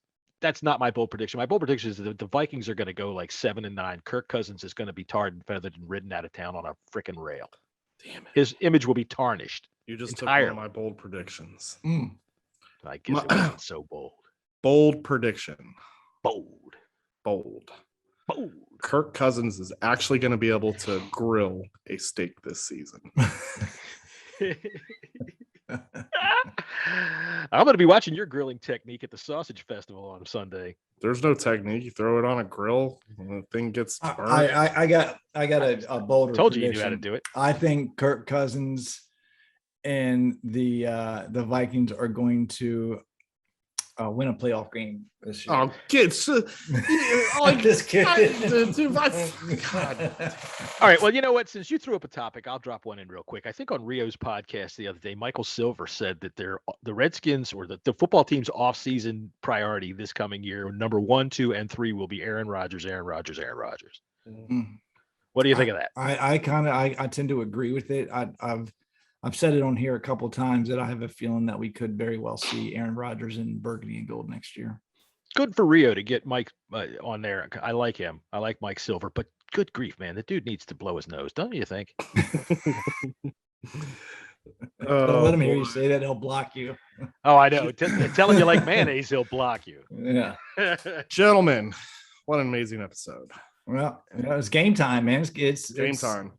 not my bold prediction. My bold prediction is that the Vikings are going to go like 7-9. Kirk Cousins is going to be tarred and feathered and ridden out of town on a freaking rail. Damn it. His image will be tarnished. You just took one of my bold predictions. I guess it wasn't so bold. Bold prediction. Bold. Kirk Cousins is actually going to be able to grill a steak this season. I'm going to be watching your grilling technique at the Sausage Festival on Sunday. There's no technique. You throw it on a grill and the thing gets burned. I got a bolder Told prediction. You knew how to do it. I think Kirk Cousins and the Vikings are going to win a playoff game this year. Oh, kids. I'm just kidding. God. All right. Well, you know what? Since you threw up a topic, I'll drop one in real quick. I think on Rio's podcast the other day, Michael Silver said that the Redskins or the football team's offseason priority this coming year, number 1, 2, and 3 will be Aaron Rodgers. Mm-hmm. What do you think of that? I tend to agree with it. I've said it on here a couple of times that I have a feeling that we could very well see Aaron Rodgers in Burgundy and gold next year. Good for Rio to get Mike on there. I like him. I like Mike Silver, but good grief, man, the dude needs to blow his nose, don't you think? Let him hear you say that; he'll block you. Oh, I know. Tell him you like mayonnaise, he'll block you. Yeah, Gentlemen, what an amazing episode. well, it's game time, man. It's Game time.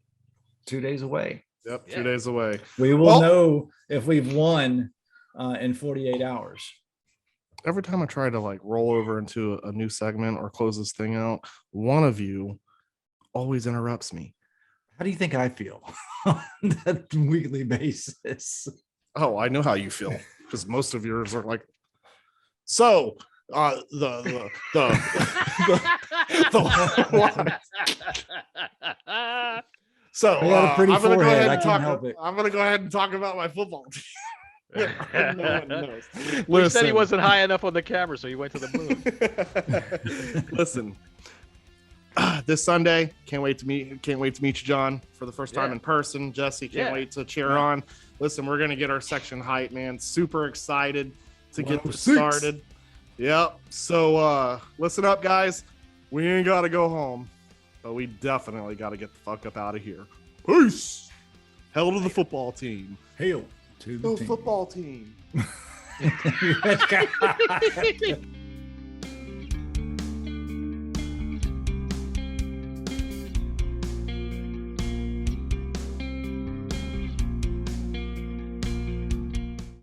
2 days away. Yep, 2 days away. We will know if we've won in 48 hours. Every time I try to like roll over into a new segment or close this thing out, one of you always interrupts me. How do you think I feel on that weekly basis? Oh, I know how you feel because most of yours are like, so the so I got a pretty I'm gonna go forehead. ahead I and can't talk. help it. I'm gonna go ahead and talk about my football team. No one knows. He said he wasn't high enough on the camera, so he went to the moon. Listen, this Sunday, can't wait to meet you, John, for the first time in person. Jesse, can't wait to cheer on. Listen, we're gonna get our section hype, man. Super excited to get this started. Yep. So listen up, guys. We ain't gotta go home, but we definitely gotta get the fuck up out of here. Peace. Hell to the football team. Hail to the team. Football team.